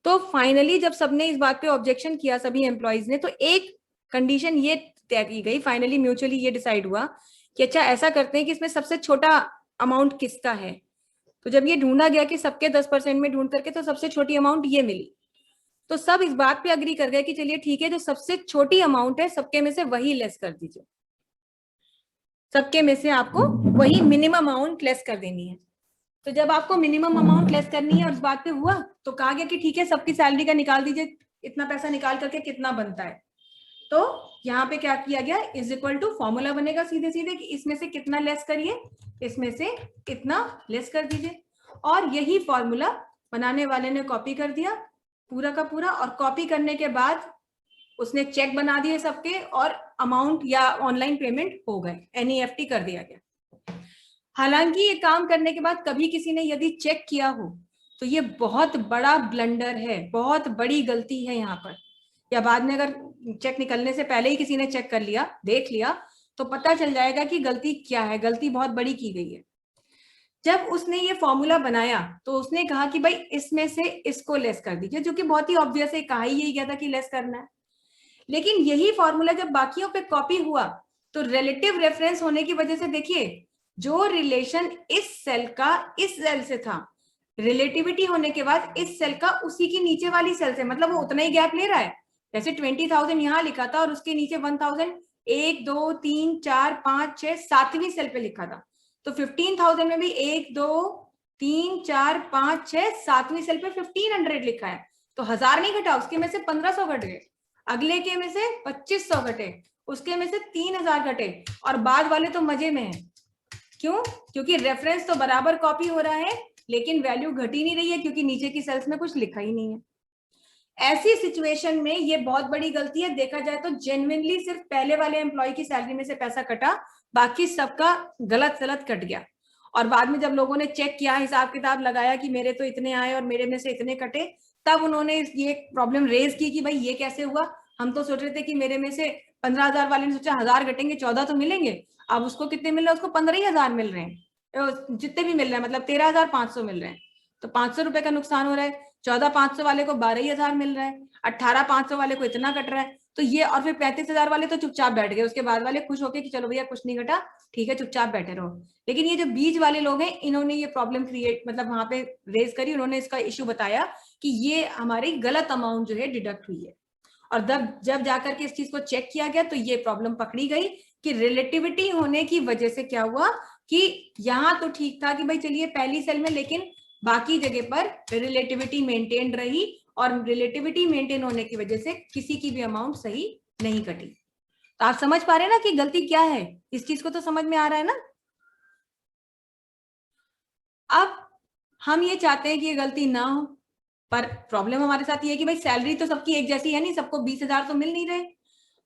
तो फाइनली जब सबने इस बात पे ऑब्जेक्शन किया, सभी एम्प्लॉइज ने, तो एक कंडीशन ये तय की गई, फाइनली म्यूचुअली ये डिसाइड हुआ कि अच्छा ऐसा करते हैं कि इसमें सबसे छोटा अमाउंट किसका है। तो जब ये ढूंढा गया कि सबके 10% में ढूंढ करके, तो सबसे छोटी अमाउंट ये मिली। तो सब इस बात पे अग्री कर गए कि चलिए ठीक है, जो सबसे छोटी अमाउंट है सबके में से वही लेस कर दीजिए, सबके में से आपको वही मिनिमम अमाउंट लेस कर देनी है। तो जब आपको मिनिमम अमाउंट लेस करनी है और इस बात पे हुआ, तो कहा गया कि ठीक है, सबकी सैलरी का निकाल दीजिए, इतना पैसा निकाल करके कितना बनता है। तो यहाँ पे क्या किया गया, इज इक्वल टू फॉर्मूला बनेगा सीधे सीधे कि इसमें से कितना लेस करिए, इसमें से इतना लेस कर दीजिए। और यही फॉर्मूला बनाने वाले ने कॉपी कर दिया पूरा का पूरा, और कॉपी करने के बाद उसने चेक बना दिए सबके, और अमाउंट या ऑनलाइन पेमेंट हो गए, NEFT कर दिया गया। हालांकि ये काम करने के बाद कभी किसी ने यदि चेक किया हो तो ये बहुत बड़ा ब्लंडर है, बहुत बड़ी गलती है यहाँ पर। या बाद में अगर चेक निकलने से पहले ही किसी ने चेक कर लिया, देख लिया, तो पता चल जाएगा कि गलती क्या है, गलती बहुत बड़ी की गई है। जब उसने ये फॉर्मूला बनाया तो उसने कहा कि भाई इसमें से इसको लेस कर दीजिए, जो कि बहुत ही ऑब्वियस है, कहा ही यही गया था कि लेस करना है। लेकिन यही फॉर्मूला जब बाकियों पे कॉपी हुआ तो रिलेटिव रेफरेंस होने की वजह से देखिए, जो रिलेशन इस सेल का इस सेल से था, रिलेटिविटी होने के बाद इस सेल का उसी की नीचे वाली सेल से, मतलब वो उतना ही गैप ले रहा है। जैसे 20,000 यहाँ लिखा था और उसके नीचे 1,000 1 2 3 4 5 6 7वीं सेल पे लिखा था, तो 15,000 में भी 1 2 3 4 5 6 7वीं सेल पे 1500 लिखा है, तो 1000 नहीं घटा, उसके में से 1500 घट गए, अगले के में से 2500 घटे, उसके में से 3000 घटे, और बाद वाले तो मजे में है। क्यों? क्योंकि रेफरेंस तो बराबर कॉपी हो रहा है लेकिन वैल्यू घट ही नहीं रही है, क्योंकि नीचे की सेल्स में कुछ लिखा ही नहीं है। ऐसी सिचुएशन में ये बहुत बड़ी गलती है। देखा जाए तो जेन्युइनली सिर्फ पहले वाले एम्प्लॉय की सैलरी में से पैसा कटा, बाकी सबका गलत सलत कट गया। और बाद में जब लोगों ने चेक किया, हिसाब किताब लगाया कि मेरे तो इतने आए और मेरे में से इतने कटे, तब उन्होंने ये प्रॉब्लम रेज की कि भाई ये कैसे हुआ, हम तो सोच रहे थे कि मेरे में से 15,000 वाले ने सोचा 1000 घटेंगे 14 तो मिलेंगे, अब उसको कितने मिल रहे हैं, उसको 15,000 मिल रहे हैं, जितने भी मिल रहे हैं, मतलब 13,500 मिल रहे हैं, तो 500 रुपए का नुकसान हो रहा है। 14,500 वाले को 12,000 मिल रहा है, 18,500 वाले को इतना कट रहा है, तो ये, और फिर 35,000 वाले तो चुपचाप बैठ गए, उसके बाद वाले खुश होके कि चलो भैया कुछ नहीं घटा, ठीक है चुपचाप बैठे रहो। लेकिन ये जो बीच वाले लोग हैं, इन्होंने ये प्रॉब्लम क्रिएट, मतलब वहां पे रेज करी, उन्होंने इसका इश्यू बताया कि ये हमारी गलत अमाउंट जो है डिडक्ट हुई है। और जब जाकर के इस चीज को चेक किया गया तो ये प्रॉब्लम पकड़ी गई कि रिलेटिविटी होने की वजह से क्या हुआ कि यहाँ तो ठीक था कि भाई चलिए पहली सेल में, लेकिन बाकी जगह पर रिलेटिविटी मेंटेन रही, और रिलेटिविटी मेंटेन होने की वजह से किसी की भी अमाउंट सही नहीं कटी। तो आप समझ पा रहे हैं ना कि गलती क्या है, इस चीज को तो समझ में आ रहा है ना। अब हम ये चाहते हैं कि ये गलती ना हो, पर प्रॉब्लम हमारे साथ ये है कि भाई सैलरी तो सबकी एक जैसी है नहीं, सबको 20,000 तो मिल नहीं रहे।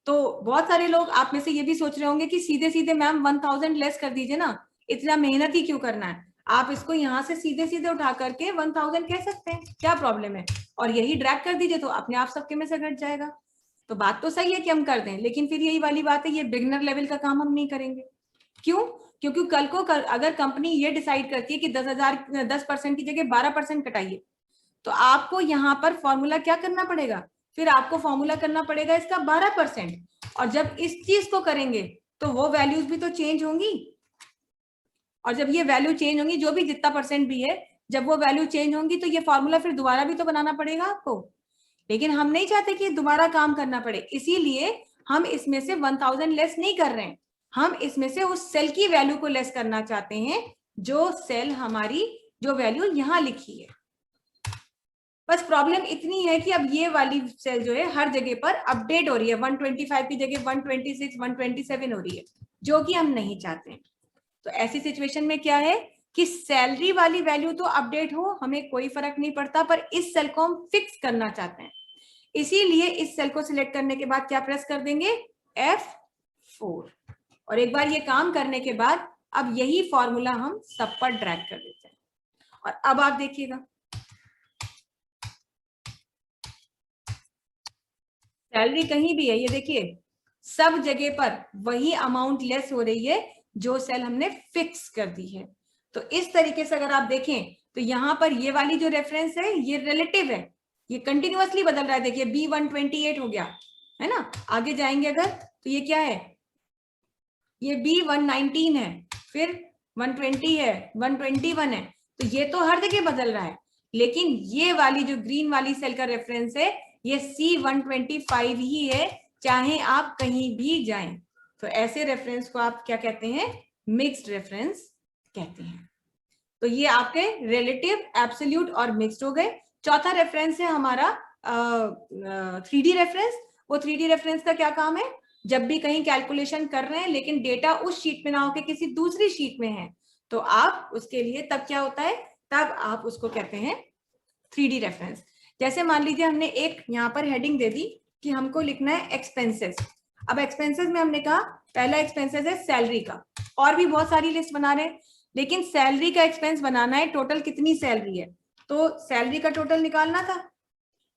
तो बहुत सारे लोग आप में से ये भी सोच रहे होंगे कि सीधे सीधे मैम 1,000 लेस कर दीजिए ना, इतना मेहनत ही क्यों करना है, आप इसको यहाँ से सीधे सीधे उठा करके 1,000 कह सकते हैं, क्या प्रॉब्लम है, और यही ड्रैग कर दीजिए तो अपने आप सबके में से घट जाएगा। तो बात तो सही है कि हम कर दें, लेकिन फिर यही वाली बात है, ये बिगिनर लेवल का काम हम नहीं करेंगे। क्यों? क्योंकि कल को अगर कंपनी ये डिसाइड करती है कि 10% की जगह 12% कटाइए, तो आपको यहाँ पर फॉर्मूला क्या करना पड़ेगा, फिर आपको फॉर्मूला करना पड़ेगा इसका 12%, और जब इस चीज को करेंगे तो वो वैल्यूज भी तो चेंज होंगी, और जब ये वैल्यू चेंज होंगी, जो भी जितना परसेंट भी है, जब वो वैल्यू चेंज होंगी तो ये फॉर्मूला फिर दोबारा भी तो बनाना पड़ेगा आपको। लेकिन हम नहीं चाहते कि दोबारा काम करना पड़े, इसीलिए हम इसमें से 1,000 लेस नहीं कर रहे हैं, हम इसमें से उस सेल की वैल्यू को लेस करना चाहते हैं, जो सेल हमारी, जो वैल्यू यहाँ लिखी है। बस प्रॉब्लम इतनी है कि अब ये वाली सेल जो है हर जगह पर अपडेट हो रही है, 125 की जगह 126 127 हो रही है, जो कि हम नहीं चाहते। तो ऐसी सिचुएशन में क्या है कि सैलरी वाली वैल्यू तो अपडेट हो, हमें कोई फर्क नहीं पड़ता, पर इस सेल को हम फिक्स करना चाहते हैं, इसीलिए इस सेल को सिलेक्ट करने के बाद क्या प्रेस कर देंगे, F4, और एक बार ये काम करने के बाद अब यही फॉर्मूला हम सब पर ड्रैग कर देते हैं। और अब आप देखिएगा सैलरी कहीं भी है, ये देखिए सब जगह पर वही अमाउंट लेस हो रही है जो सेल हमने फिक्स कर दी है। तो इस तरीके से अगर आप देखें तो यहाँ पर ये वाली जो रेफरेंस है ये रिलेटिव है, ये कंटिन्यूअसली बदल रहा है। देखिए B128 हो गया है ना, आगे जाएंगे अगर तो ये क्या है, ये B119 है, फिर 120 है, 121 है, तो ये तो हर जगह बदल रहा है। लेकिन ये वाली जो ग्रीन वाली सेल का रेफरेंस है ये C125 ही है, चाहे आप कहीं भी जाएं। तो ऐसे रेफरेंस को आप क्या कहते हैं, मिक्स्ड रेफरेंस कहते हैं। तो ये आपके रिलेटिव, एब्सोल्यूट और मिक्स्ड हो गए। चौथा रेफरेंस है हमारा 3D रेफरेंस। वो 3D रेफरेंस का क्या काम है, जब भी कहीं कैलकुलेशन कर रहे हैं लेकिन डेटा उस शीट में ना होकर किसी दूसरी शीट में है, तो आप उसके लिए तब क्या होता है, तब आप उसको कहते हैं 3D रेफरेंस। जैसे मान लीजिए हमने एक यहाँ पर हेडिंग दे दी कि हमको लिखना है एक्सपेंसेस। अब एक्सपेंसेस में हमने कहा पहला एक्सपेंसेस है सैलरी का, और भी बहुत सारी लिस्ट बना रहे हैं, लेकिन सैलरी का एक्सपेंस बनाना है, टोटल कितनी सैलरी है, तो सैलरी का टोटल निकालना था।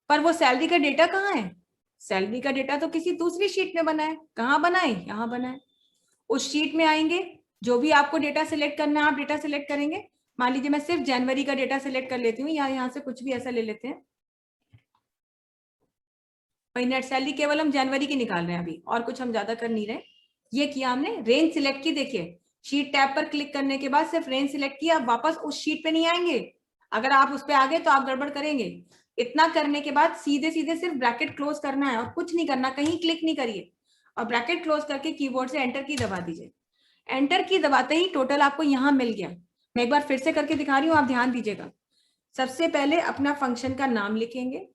पर वो सैलरी का डेटा कहाँ है, सैलरी का डेटा तो किसी दूसरी शीट में बना है। कहाँ बना है, यहाँ बना है। उस शीट में आएंगे, जो भी आपको डेटा सिलेक्ट करना है आप डेटा सिलेक्ट करेंगे। मान लीजिए मैं सिर्फ जनवरी का डेटा सिलेक्ट कर लेती हूँ, या यहाँ से कुछ भी ऐसा ले लेते हैं। भाई नेट सैलरी केवल हम जनवरी की निकाल रहे हैं अभी, और कुछ हम ज्यादा कर नहीं रहे। ये किया हमने, रेंज सिलेक्ट की। देखिए शीट टैब पर क्लिक करने के बाद सिर्फ रेंज सिलेक्ट किया, आप वापस उस शीट पे नहीं आएंगे। अगर आप उस पे आ गए तो आप गड़बड़ करेंगे। इतना करने के बाद सीधे सीधे सिर्फ ब्रैकेट क्लोज करना है और कुछ नहीं करना, कहीं क्लिक नहीं करिए, और ब्रैकेट क्लोज करके कीबोर्ड से एंटर की दबा दीजिए। एंटर की दबाते ही टोटल आपको यहाँ मिल गया। मैं एक बार फिर से करके दिखा रही हूँ, आप ध्यान दीजिएगा। सबसे पहले अपना फंक्शन का नाम लिखेंगे,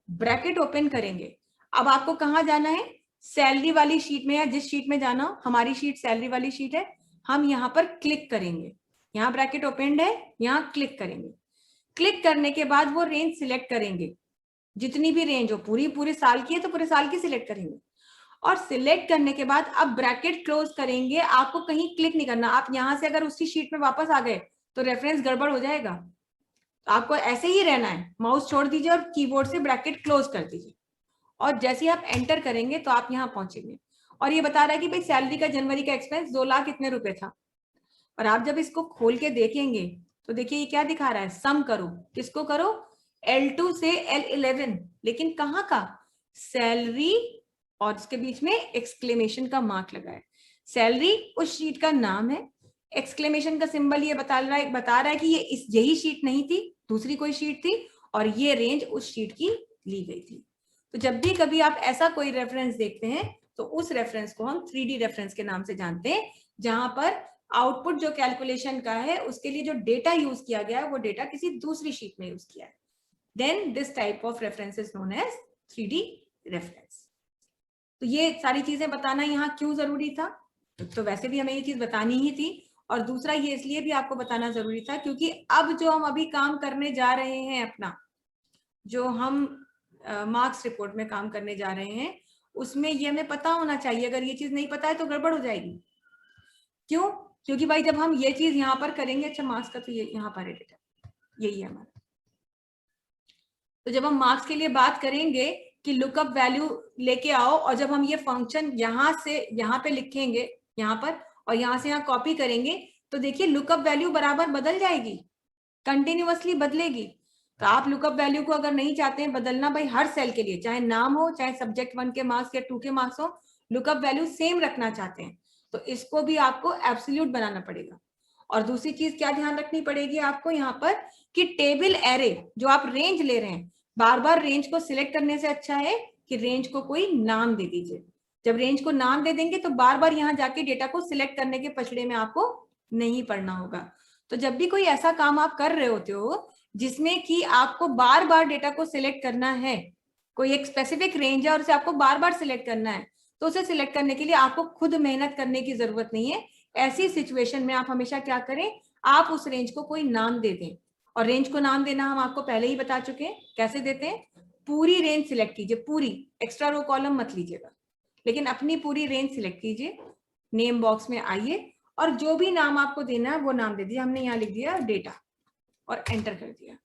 ब्रैकेट ओपन करेंगे। अब आपको कहाँ जाना है, सैलरी वाली शीट में, या जिस शीट में जाना हो। हमारी शीट सैलरी वाली शीट है, हम यहाँ पर क्लिक करेंगे। यहाँ ब्रैकेट ओपन है, यहाँ क्लिक करेंगे। क्लिक करने के बाद वो रेंज सिलेक्ट करेंगे, जितनी भी रेंज हो, पूरे साल की है तो पूरे साल की सिलेक्ट करेंगे। और सिलेक्ट करने के बाद अब ब्रैकेट क्लोज करेंगे। आपको कहीं क्लिक नहीं करना। आप यहां से अगर उसी शीट में वापस आ गए तो रेफरेंस गड़बड़ हो जाएगा। तो आपको ऐसे ही रहना है, माउस छोड़ दीजिए और कीबोर्ड से ब्रैकेट क्लोज कर दीजिए। और जैसे ही आप एंटर करेंगे तो आप यहाँ पहुंचेंगे, और ये बता रहा है कि भाई सैलरी का जनवरी का एक्सपेंस 2 लाख इतने रुपए था। और आप जब इसको खोल के देखेंगे तो देखिए ये क्या दिखा रहा है, सम करो। किसको करो, L2 से L11, लेकिन कहाँ का, सैलरी, और इसके बीच में एक्सक्लेमेशन का मार्क लगा है। सैलरी उस शीट का नाम है, एक्सक्लेमेशन का सिंबल ये बता रहा है कि ये यही शीट नहीं थी, दूसरी कोई शीट थी, और ये रेंज उस शीट की ली गई थी। तो जब भी कभी आप ऐसा कोई रेफरेंस देखते हैं तो उस रेफरेंस को हम 3D रेफरेंस के नाम से जानते हैं, जहां पर आउटपुट जो कैलकुलेशन का है उसके लिए जो डेटा यूज किया गया है वो डेटा किसी दूसरी शीट में यूज किया है। Then this type of reference is known as 3D reference. तो ये सारी चीजें बताना यहाँ क्यों जरूरी था, तो वैसे भी हमें ये चीज बतानी ही थी, और दूसरा ये इसलिए भी आपको बताना जरूरी था क्योंकि अब जो हम अभी काम करने जा रहे हैं, अपना जो हम मार्क्स रिपोर्ट में काम करने जा रहे हैं, उसमें ये हमें पता होना चाहिए। अगर ये चीज नहीं पता है तो गड़बड़ हो जाएगी। क्यों, क्योंकि भाई जब हम ये चीज यहाँ पर करेंगे, अच्छा मार्क्स का तो ये यहाँ पर है डेटा, यही है हमारा। तो जब हम मार्क्स के लिए बात करेंगे कि लुकअप वैल्यू लेके आओ, और जब हम ये फंक्शन यहाँ से यहाँ पे लिखेंगे यहाँ पर, और यहाँ से यहाँ कॉपी करेंगे, तो देखिए लुकअप वैल्यू बराबर बदल जाएगी, कंटिन्यूअसली बदलेगी। तो आप लुकअप वैल्यू को अगर नहीं चाहते हैं बदलना भाई हर सेल के लिए, चाहे नाम हो, चाहे सब्जेक्ट 1 के मार्क्स या 2 के मार्क्स हो, लुकअप वैल्यू सेम रखना चाहते हैं तो इसको भी आपको एब्सोल्यूट बनाना पड़ेगा। और दूसरी चीज क्या ध्यान रखनी पड़ेगी आपको यहाँ पर, कि टेबल एरे जो आप रेंज ले रहे हैं, बार बार रेंज को सिलेक्ट करने से अच्छा है कि रेंज को कोई नाम दे दीजिए। जब रेंज को नाम दे देंगे तो बार बार यहाँ जाके डेटा को सिलेक्ट करने के पछड़े में आपको नहीं पड़ना होगा। तो जब भी कोई ऐसा काम आप कर रहे होते हो जिसमें कि आपको बार बार डेटा को सिलेक्ट करना है, कोई एक स्पेसिफिक रेंज है और उसे आपको बार बार सिलेक्ट करना है, तो उसे सिलेक्ट करने के लिए आपको खुद मेहनत करने की जरूरत नहीं है। ऐसी सिचुएशन में आप हमेशा क्या करें, आप उस रेंज को कोई नाम दे दें। और रेंज को नाम देना हम आपको पहले ही बता चुके हैं, कैसे देते हैं। पूरी रेंज सिलेक्ट कीजिए, पूरी, एक्स्ट्रा रो कॉलम मत लीजिएगा, लेकिन अपनी पूरी रेंज सिलेक्ट कीजिए, नेम बॉक्स में आइए और जो भी नाम आपको देना है वो नाम दे दिया। हमने यहाँ लिख दिया डेटा और एंटर कर दिया।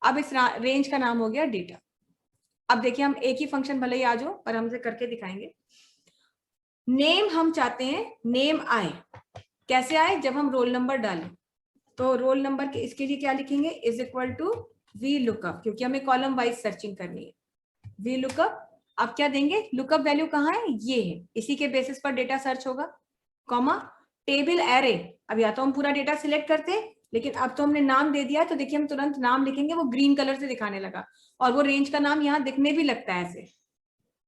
अब इस रेंज का नाम हो गया डेटा। अब देखिए हम एक ही फंक्शन भले ही आ जाओ पर हम इसे करके दिखाएंगे। नेम हम चाहते हैं नेम आए, कैसे आए, जब हम रोल नंबर डालें तो रोल नंबर के इसके लिए क्या लिखेंगे, is equal to V lookup, क्योंकि हमें कॉलम वाइज सर्चिंग करनी है। वी लुकअप, आप क्या देंगे, लुकअप वैल्यू कहाँ है, ये है, इसी के बेसिस पर डेटा सर्च होगा, कॉमा टेबल एरे। अब या तो हम पूरा डेटा सिलेक्ट करते, लेकिन अब तो हमने नाम दे दिया, तो देखिए हम तुरंत नाम लिखेंगे, वो ग्रीन कलर से दिखाने लगा, और वो रेंज का नाम यहाँ दिखने भी लगता है ऐसे,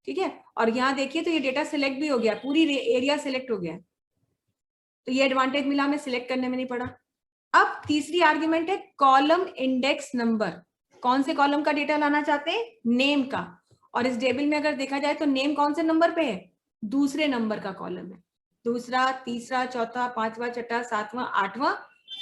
ठीक है। और यहाँ देखिए तो ये डेटा सिलेक्ट भी हो गया, पूरी एरिया सिलेक्ट हो गया, तो ये एडवांटेज मिला, हमें सिलेक्ट करने में नहीं पड़ा। अब तीसरी आर्ग्यूमेंट है कॉलम इंडेक्स नंबर। कौन से कॉलम का डेटा लाना चाहते हैं, नेम का, और इस टेबल में अगर देखा जाए तो नेम कौन से नंबर पे है, दूसरे नंबर का कॉलम है, दूसरा, तीसरा, चौथा, पांचवा, छठा, सातवां, आठवां,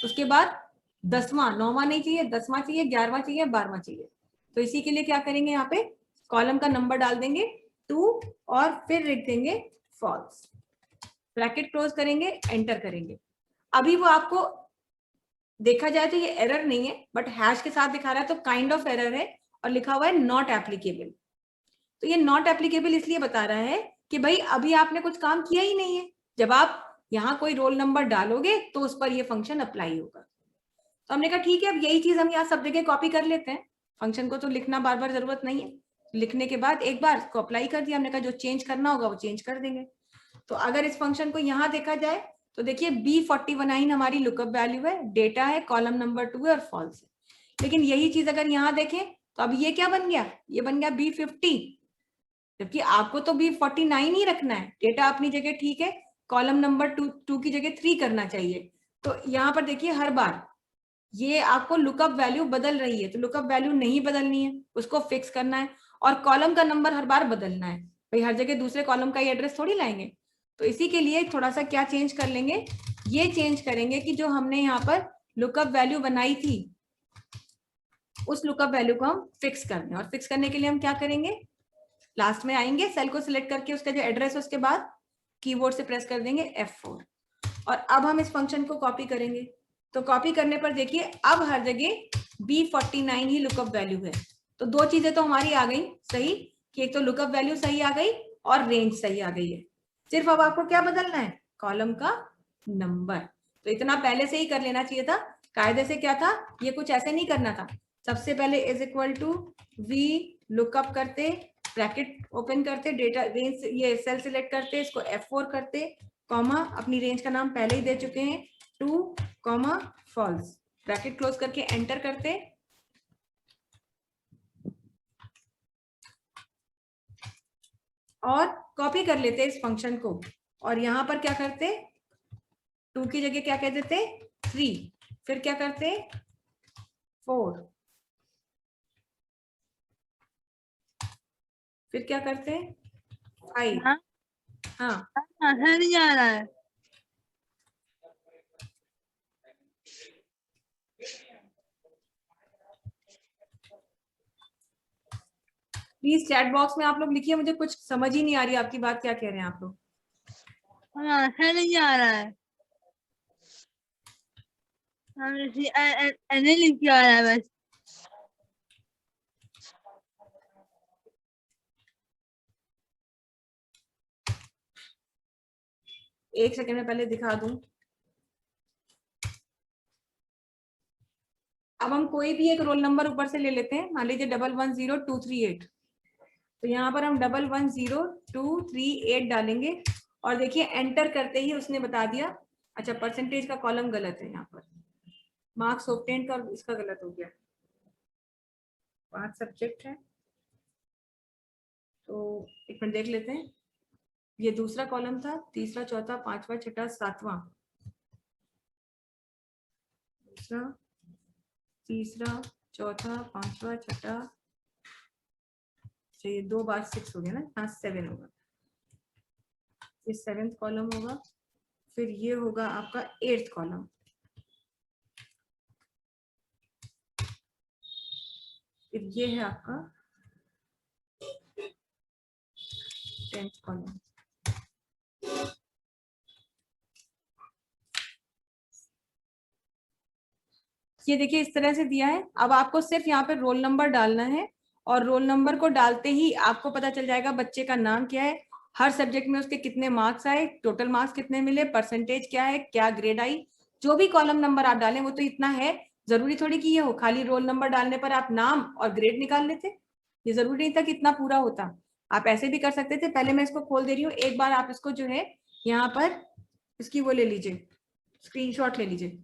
उसके बाद 10वां, 9वां नहीं चाहिए, 10वां चाहिए, 11वां चाहिए, 12वां चाहिए। तो इसी के लिए क्या करेंगे, यहाँ पे कॉलम का नंबर डाल देंगे 2 और फिर लिख देंगे फॉल्स, ब्रैकेट क्लोज करेंगे, एंटर करेंगे। अभी वो आपको देखा जाए तो ये एरर नहीं है, बट हैश के साथ दिखा रहा है तो काइंड ऑफ एरर है, और लिखा हुआ है नॉट एप्लीकेबल। तो ये नॉट एप्लीकेबल इसलिए बता रहा है कि भाई अभी आपने कुछ काम किया ही नहीं है, जब आप यहाँ कोई रोल नंबर डालोगे तो उस पर ये फंक्शन अप्लाई होगा। तो हमने कहा ठीक है, अब यही चीज हम यहाँ सब जगह कॉपी कर लेते हैं, फंक्शन को तो लिखना बार बार जरूरत नहीं है, लिखने के बाद एक बार इसको अप्लाई कर दिया, हमने कहा जो चेंज करना होगा वो चेंज कर देंगे। तो अगर इस फंक्शन को यहाँ देखा जाए तो देखिए B49 हमारी लुकअप वैल्यू है, डेटा है, कॉलम नंबर 2 है और फॉल्स है। लेकिन यही चीज अगर यहाँ देखें तो अब ये क्या बन गया, ये बन गया B50, जबकि आपको तो B49 ही रखना है, डेटा अपनी जगह ठीक है, कॉलम नंबर 2 की जगह 3 करना चाहिए। तो यहाँ पर देखिए हर बार ये आपको लुकअप वैल्यू बदल रही है, तो लुकअप वैल्यू नहीं बदलनी है, उसको फिक्स करना है, और कॉलम का नंबर हर बार बदलना है, भाई हर जगह दूसरे कॉलम का ही एड्रेस थोड़ी लाएंगे। तो इसी के लिए थोड़ा सा क्या चेंज कर लेंगे, ये चेंज करेंगे कि जो हमने यहाँ पर लुकअप वैल्यू बनाई थी उस लुकअप वैल्यू को हम फिक्स कर दें, और फिक्स करने के लिए हम क्या करेंगे, लास्ट में आएंगे, सेल को सिलेक्ट करके उसका जो एड्रेस है उसके बाद कीबोर्ड से प्रेस कर देंगे F4, और अब हम इस फंक्शन को कॉपी करेंगे। तो कॉपी करने पर देखिए अब हर जगह B49 ही लुकअप वैल्यू है। तो दो चीजें तो हमारी आ गई सही, कि एक तो लुकअप वैल्यू सही आ गई और रेंज सही आ गई है, सिर्फ अब आपको क्या बदलना है, कॉलम का नंबर। तो इतना पहले से ही कर लेना चाहिए था, कायदे से क्या था, ये कुछ ऐसे नहीं करना था, सबसे पहले is equal to V lookup करते, ब्रैकेट ओपन करते, डेटा रेंज ये सेल सिलेक्ट करते, इसको F4 करते, कॉमा अपनी रेंज का नाम पहले ही दे चुके हैं 2, कॉमा फॉल्स, ब्रैकेट क्लोज करके एंटर करते, और कॉपी कर लेते इस फंक्शन को, और यहां पर क्या करते, 2 की जगह क्या कह देते 3, फिर क्या करते 4, फिर क्या करते 5। हाँ नहीं जा रहा है। प्लीज चैट बॉक्स में आप लोग लिखिए, मुझे कुछ समझ ही नहीं आ रही आपकी बात, क्या कह रहे हैं आप लोग। नहीं जा रहा है, लिख के आ रहा है बस। एक सेकंड में पहले दिखा दूं। अब हम कोई भी एक रोल नंबर ऊपर से ले लेते हैं, मान लीजिए 110238, तो यहाँ पर हम 110238 डालेंगे, और देखिए एंटर करते ही उसने बता दिया, अच्छा परसेंटेज का कॉलम गलत है, यहाँ पर मार्क्स ऑब्टेन्ड का इसका गलत हो गया, 5 सब्जेक्ट है, तो एक मिनट देख लेते हैं, ये दूसरा कॉलम था, तीसरा, चौथा, पांचवा, छठा, सातवां, दूसरा, तीसरा, चौथा, पांचवा, छठा, ये 2 बार 6 हो गया ना, यहाँ 7 होगा, ये 7th कॉलम होगा, फिर ये होगा आपका 8th कॉलम, फिर ये है आपका 10th कॉलम। ये देखिए इस तरह से दिया है। अब आपको सिर्फ यहाँ पे रोल नंबर डालना है, और रोल नंबर को डालते ही आपको पता चल जाएगा बच्चे का नाम क्या है, हर सब्जेक्ट में उसके कितने मार्क्स आए, टोटल मार्क्स कितने मिले, परसेंटेज क्या है, क्या ग्रेड आई, जो भी कॉलम नंबर आप डालें वो तो इतना है जरूरी थोड़ी कि ये हो, खाली रोल नंबर डालने पर आप नाम और ग्रेड निकाल लेते, ये जरूरी नहीं था कि इतना पूरा होता, आप ऐसे भी कर सकते थे। पहले मैं इसको खोल दे रही हूँ, एक बार आप इसको जो है यहाँ पर इसकी वो ले लीजिए, स्क्रीनशॉट ले लीजिए।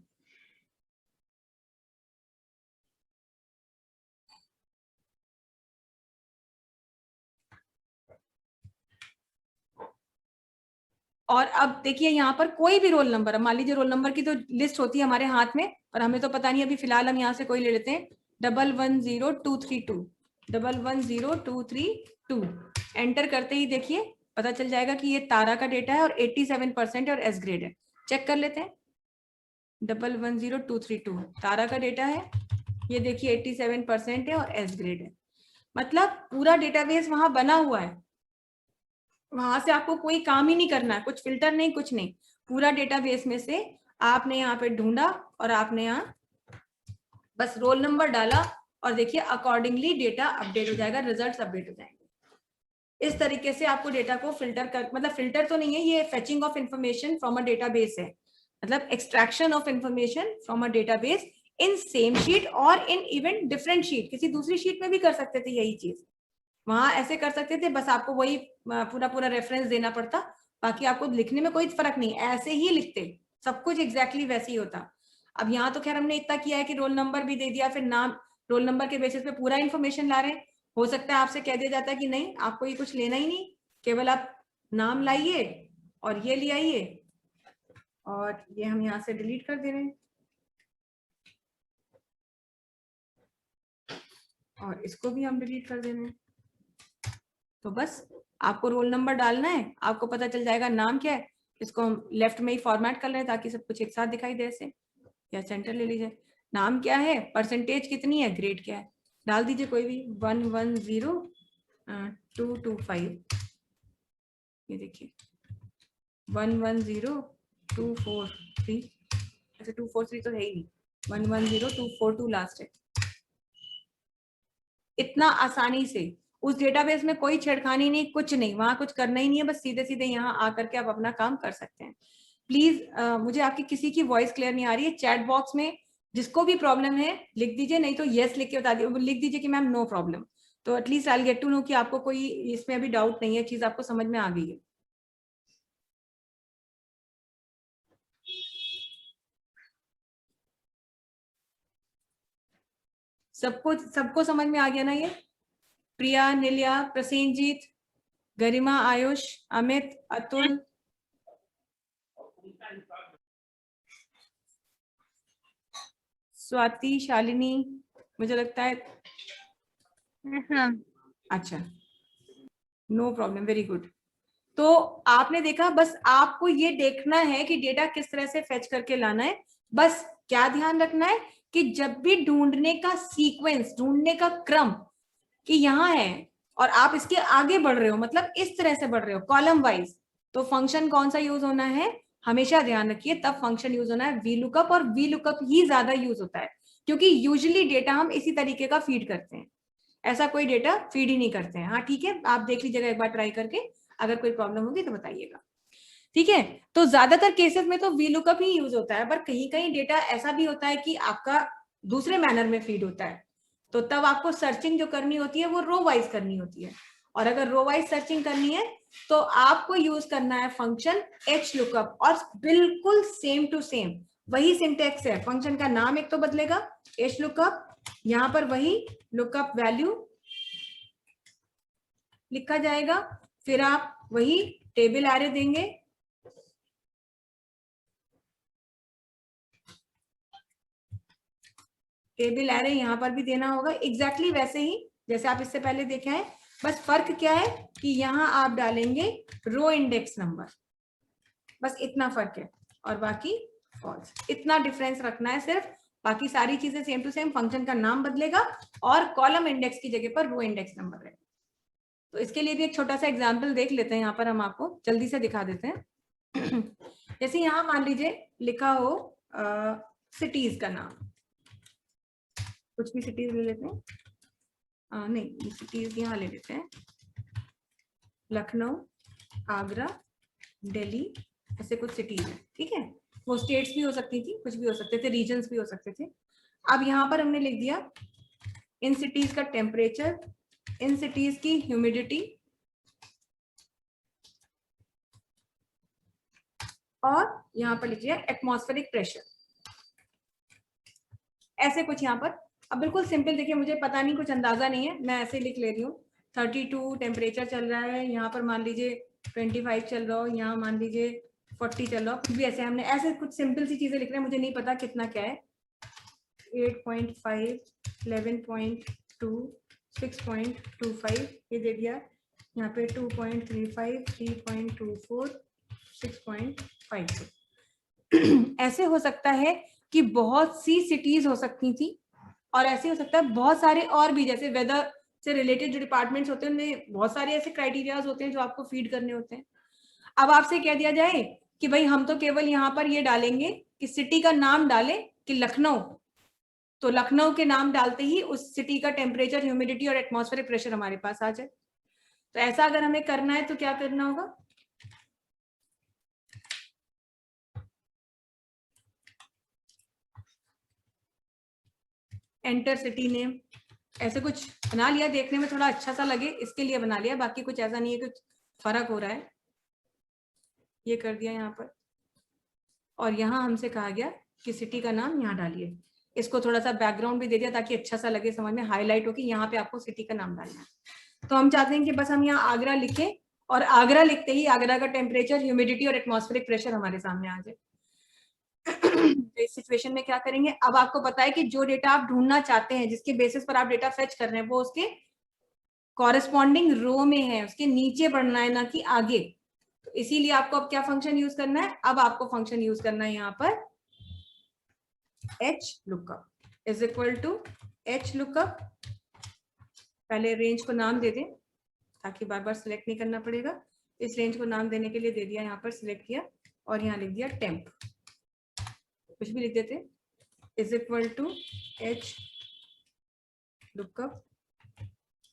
और अब देखिए यहाँ पर कोई भी रोल नंबर, मान लीजिए रोल नंबर की तो लिस्ट होती है हमारे हाथ में, और हमें तो पता नहीं, अभी फिलहाल हम यहाँ से कोई ले लेते हैं 110232, 110232। एंटर करते ही देखिए पता चल जाएगा कि ये तारा का डेटा है और 87% और एस ग्रेड है। चेक कर लेते हैं, 110232 तारा का डेटा है, ये देखिए 87% है और एस ग्रेड है। मतलब पूरा डेटाबेस वहां बना हुआ है, वहां से आपको कोई काम ही नहीं करना है, कुछ फिल्टर नहीं, कुछ नहीं, पूरा डेटाबेस में से आपने यहाँ पे ढूंढा और आपने यहाँ बस रोल नंबर डाला और देखिए अकॉर्डिंगली डेटा अपडेट हो जाएगा, रिजल्ट्स अपडेट हो जाएंगे। इस तरीके से आपको डेटा को फिल्टर कर, मतलब फिल्टर तो नहीं है, ये fetching of information from a database है, मतलब extraction of information from a database in same sheet और इन इवन डिफरेंट शीट, किसी दूसरी शीट में भी कर सकते थे यही चीज, वहां ऐसे कर सकते थे, बस आपको वही पूरा पूरा रेफरेंस देना पड़ता, बाकी आपको लिखने में कोई फर्क नहीं, ऐसे ही लिखते, सब कुछ एग्जैक्टली वैसे ही होता। अब यहाँ तो खैर हमने इतना किया है कि रोल नंबर भी दे दिया, फिर नाम, रोल नंबर के बेसिस पे पूरा इन्फॉर्मेशन ला रहे हैं। हो सकता है आपसे कह दिया जाता है कि नहीं आपको ये कुछ लेना ही नहीं, केवल आप नाम लाइए और ये ले आइए, और ये हम यहाँ से डिलीट कर दे रहे हैं और इसको भी हम डिलीट कर दे रहे हैं। तो बस आपको रोल नंबर डालना है, आपको पता चल जाएगा नाम क्या है, इसको हम लेफ्ट में ही फॉर्मेट कर रहे हैं ताकि सब कुछ एक साथ दिखाई दे ऐसे, या सेंटर ले लीजिए, नाम क्या है, परसेंटेज कितनी है, ग्रेड क्या है, डाल दीजिए कोई भी 110225, ये देखिए 110243, ऐसे 243 तो है ही नहीं, 110242 लास्ट है। इतना आसानी से उस डेटाबेस में कोई छेड़खानी नहीं, कुछ नहीं, वहां कुछ करना ही नहीं है, बस सीधे सीधे यहाँ आकर के आप अपना काम कर सकते हैं। प्लीज मुझे आपकी किसी की वॉइस क्लियर नहीं आ रही है, चैट बॉक्स में जिसको भी प्रॉब्लम है लिख दीजिए, नहीं तो यस लिख के बता दीजिए, लिख दीजिए कि मैम नो प्रॉब्लम, तो at least I get to know कि आपको कोई इसमें अभी डाउट नहीं है, चीज आपको समझ में आ गई है। सबको समझ में आ गया ना ये? प्रिया, निलिया, प्रसेनजीत, गरिमा, आयुष, अमित, अतुल, स्वाति, शालिनी, मुझे लगता है अच्छा, नो प्रॉब्लम, वेरी गुड। तो आपने देखा, बस आपको ये देखना है कि डेटा किस तरह से फेच करके लाना है। बस क्या ध्यान रखना है कि जब भी ढूंढने का सीक्वेंस, ढूंढने का क्रम, कि यहाँ है और आप इसके आगे बढ़ रहे हो, मतलब इस तरह से बढ़ रहे हो कॉलम वाइज, तो फंक्शन कौन सा यूज होना है, हमेशा ध्यान रखिए, तब फंक्शन यूज होना है वीलुकअप, और वीलुकअप ही ज्यादा यूज होता है क्योंकि यूजुअली डेटा हम इसी तरीके का फीड करते हैं, ऐसा कोई डेटा फीड ही नहीं करते हैं। हाँ ठीक है, आप देख लीजिएगा एक बार ट्राई करके, अगर कोई प्रॉब्लम होगी तो बताइएगा, ठीक है। तो ज्यादातर केसेस में तो वीलुकअप ही यूज होता है, पर कहीं कहीं डेटा ऐसा भी होता है कि आपका दूसरे मैनर में फीड होता है, तो तब आपको सर्चिंग जो करनी होती है वो रो वाइज करनी होती है, और अगर रो वाइज सर्चिंग करनी है तो आपको यूज करना है फंक्शन एच लुकअप, और बिल्कुल सेम टू सेम वही सिंटेक्स है, फंक्शन का नाम एक तो बदलेगा, एच लुकअप, यहाँ पर वही लुकअप वैल्यू लिखा जाएगा, फिर आप वही टेबल एरे देंगे, टेबल एरे यहाँ पर भी देना होगा एग्जैक्टली वैसे ही जैसे आप इससे पहले देखे हैं, बस फर्क क्या है कि यहाँ आप डालेंगे रो इंडेक्स नंबर, बस इतना फर्क है, और बाकी फॉल्स, इतना डिफरेंस रखना है सिर्फ, बाकी सारी चीजें सेम टू सेम, फंक्शन का नाम बदलेगा और कॉलम इंडेक्स की जगह पर रो इंडेक्स नंबर रहेगा। तो इसके लिए भी एक छोटा सा एग्जाम्पल देख लेते हैं, यहाँ पर हम आपको जल्दी से दिखा देते हैं। जैसे यहाँ मान लीजिए लिखा हो सिटीज का नाम, कुछ भी सिटीज ले लेते हैं, नहीं सिटीज यहाँ ले लेते हैं, लखनऊ, आगरा, दिल्ली, ऐसे कुछ सिटीज है, ठीक है, वो स्टेट्स भी हो सकती थी, कुछ भी हो सकते थे, रीजन्स भी हो सकते थे। अब यहाँ पर हमने लिख दिया इन सिटीज का टेम्परेचर, इन सिटीज की ह्यूमिडिटी और यहाँ पर लिख दिया एटमॉस्फेरिक प्रेशर। ऐसे कुछ यहाँ पर, अब बिल्कुल सिंपल, देखिए मुझे पता नहीं, कुछ अंदाजा नहीं है, मैं ऐसे लिख ले रही हूँ। 32 टेम्परेचर चल रहा है, यहाँ पर मान लीजिए 25 चल रहा हो, यहाँ मान लीजिए 40 चल रहा हो, कुछ भी ऐसे हमने ऐसे कुछ सिंपल सी चीजें लिख रहे हैं, मुझे नहीं पता कितना क्या है। 8.5, 11.2, 6.25 ये दे दिया, यहाँ पे 2.35, 3.24, 6.52। ऐसे हो सकता है कि बहुत सी सिटीज हो सकती थी, और ऐसे हो सकता है बहुत सारे और भी, जैसे वेदर से रिलेटेड जो डिपार्टमेंट्स होते हैं उनमें बहुत सारे ऐसे क्राइटेरियाज होते हैं जो आपको फीड करने होते हैं। अब आपसे कह दिया जाए कि भाई हम तो केवल यहाँ पर ये डालेंगे कि सिटी का नाम डालें कि लखनऊ, तो लखनऊ के नाम डालते ही उस सिटी का टेम्परेचर, ह्यूमिडिटी और एटमॉस्फेरिक प्रेशर हमारे पास आ जाए। तो ऐसा अगर हमें करना है तो क्या करना होगा, एंटर सिटी नेम, ऐसे कुछ बना लिया, देखने में थोड़ा अच्छा सा लगे इसके लिए बना लिया, बाकी कुछ ऐसा नहीं है कुछ फर्क हो रहा है। ये कर दिया यहाँ पर, और यहाँ हमसे कहा गया कि सिटी का नाम यहाँ डालिए। इसको थोड़ा सा बैकग्राउंड भी दे दिया ताकि अच्छा सा लगे, समझ में हाईलाइट हो कि यहाँ पे आपको सिटी का नाम डालना है। तो हम चाहते हैं कि बस हम यहाँ आगरा लिखें, और आगरा लिखते ही आगरा का टेम्परेचर, ह्यूमिडिटी और एटमॉस्फेरिक प्रेशर हमारे सामने आ जाए। तो इस सिचुएशन में क्या करेंगे, अब आपको पता है कि जो डेटा आप ढूंढना चाहते हैं, जिसके बेसिस पर आप डेटा फेच कर रहे हैं, वो उसके कॉरेस्पॉन्डिंग रो में है, उसके नीचे बढ़ना है, ना कि आगे। तो इसीलिए आपको अब क्या फंक्शन यूज करना है, अब आपको फंक्शन यूज करना है यहाँ पर HLOOKUP is equal to HLOOKUP। पहले रेंज को नाम दे दें ताकि बार बार सिलेक्ट नहीं करना पड़ेगा। इस रेंज को नाम देने के लिए दे दिया, यहाँ पर सिलेक्ट किया और यहाँ लिख दिया टेम्प, कुछ भी लिख देते, is equal to HLOOKUP,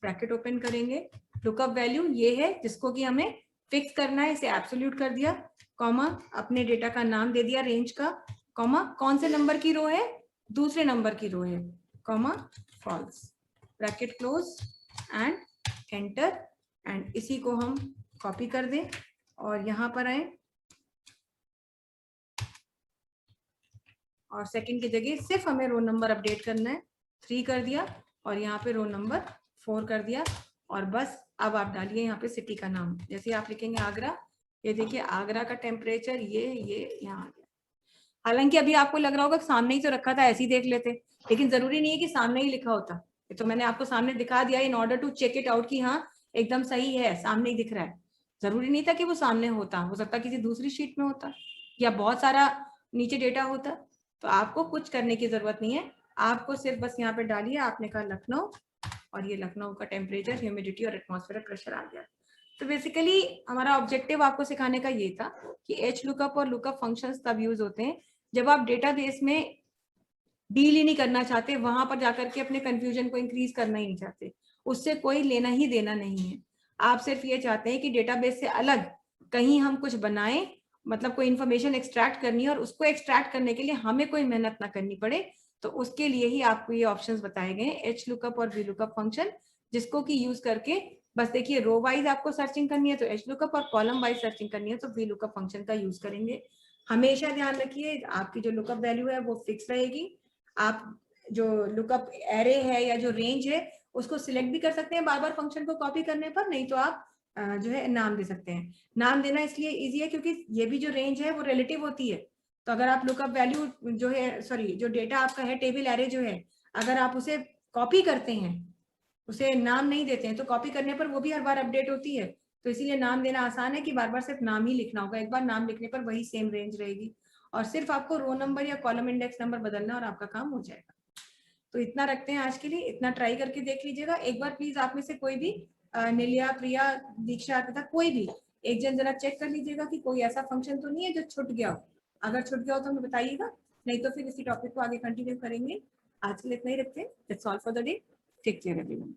bracket open करेंगे, लुकअप वैल्यू ये है जिसको कि हमें फिक्स करना है, इसे एब्सोल्यूट कर दिया, कॉमा अपने डेटा का नाम दे दिया रेंज का, कॉमा कौन से नंबर की रो है, दूसरे नंबर की रो है, comma false, bracket close and enter. And इसी को हम कॉपी कर दें और यहाँ पर आए और सेकंड की जगह सिर्फ हमें रोल नंबर अपडेट करना है, 3 कर दिया और यहाँ पे रोल नंबर 4 कर दिया, और बस अब आप डालिए यहाँ पे सिटी का नाम। जैसे आप लिखेंगे आगरा, ये देखिए आगरा का टेम्परेचर ये यहाँ आ गया। हालांकि अभी आपको लग रहा होगा सामने ही तो रखा था, ऐसे ही देख लेते, लेकिन जरूरी नहीं है कि सामने ही लिखा होता। ये तो मैंने आपको सामने दिखा दिया in order to check it out कि हाँ एकदम सही है, सामने ही दिख रहा है। जरूरी नहीं था कि वो सामने होता, हो सकता किसी दूसरी शीट में होता या बहुत सारा नीचे डेटा होता। तो आपको कुछ करने की जरूरत नहीं है, आपको सिर्फ बस यहाँ पे डालिए, आपने कहा लखनऊ और ये लखनऊ का टेम्परेचर, ह्यूमिडिटी और एटमॉस्फेरिक प्रेशर आ गया। तो बेसिकली हमारा ऑब्जेक्टिव आपको सिखाने का ये था कि HLOOKUP और लुकअप फंक्शंस तब यूज होते हैं जब आप डेटाबेस में डील ही नहीं करना चाहते, वहां पर जाकर के अपने कंफ्यूजन को इंक्रीज करना ही नहीं चाहते, उससे कोई लेना ही देना नहीं है। आप सिर्फ ये चाहते हैं कि डेटाबेस से अलग कहीं हम कुछ बनाएं, मतलब कोई इंफॉर्मेशन एक्सट्रैक्ट करनी है और उसको एक्सट्रैक्ट करने के लिए हमें कोई मेहनत ना करनी पड़े। तो उसके लिए ही आपको ये ऑप्शंस बताए गए HLOOKUP और VLOOKUP फंक्शन, जिसको कि यूज करके बस देखिए रो वाइज आपको सर्चिंग करनी है तो HLOOKUP और कॉलम वाइज सर्चिंग करनी है तो VLOOKUP फंक्शन का यूज करेंगे। हमेशा ध्यान रखिए आपकी जो लुकअप वैल्यू है वो फिक्स रहेगी। आप जो लुकअप एरे है या जो रेंज है उसको सिलेक्ट भी कर सकते हैं बार बार फंक्शन को कॉपी करने पर, नहीं तो आप जो है नाम दे सकते हैं। नाम देना इसलिए इजी है क्योंकि ये भी जो रेंज है वो रिलेटिव होती है। तो अगर आप लुकअप वैल्यू जो है, सॉरी जो डेटा आपका है टेबल एरे जो है, अगर आप उसे कॉपी करते हैं, उसे नाम नहीं देते हैं, तो कॉपी करने पर वो भी हर बार अपडेट होती है। तो इसीलिए नाम देना आसान है कि बार बार सिर्फ नाम ही लिखना होगा, एक बार नाम लिखने पर वही सेम रेंज रहेगी और सिर्फ आपको रो नंबर या कॉलम इंडेक्स नंबर बदलना और आपका काम हो जाएगा। तो इतना रखते हैं आज के लिए, इतना ट्राई करके देख लीजिएगा एक बार प्लीज। आप में से कोई भी निलिया, प्रिया, दीक्षा तथा कोई भी एक जन जरा चेक कर लीजिएगा कि कोई ऐसा फंक्शन तो नहीं है जो छूट गया हो। अगर छूट गया हो तो हमें बताइएगा, नहीं तो फिर इसी टॉपिक को आगे कंटिन्यू करेंगे। आज के लिए इतना ही रखते हैं। That's all for the day. Take care everyone.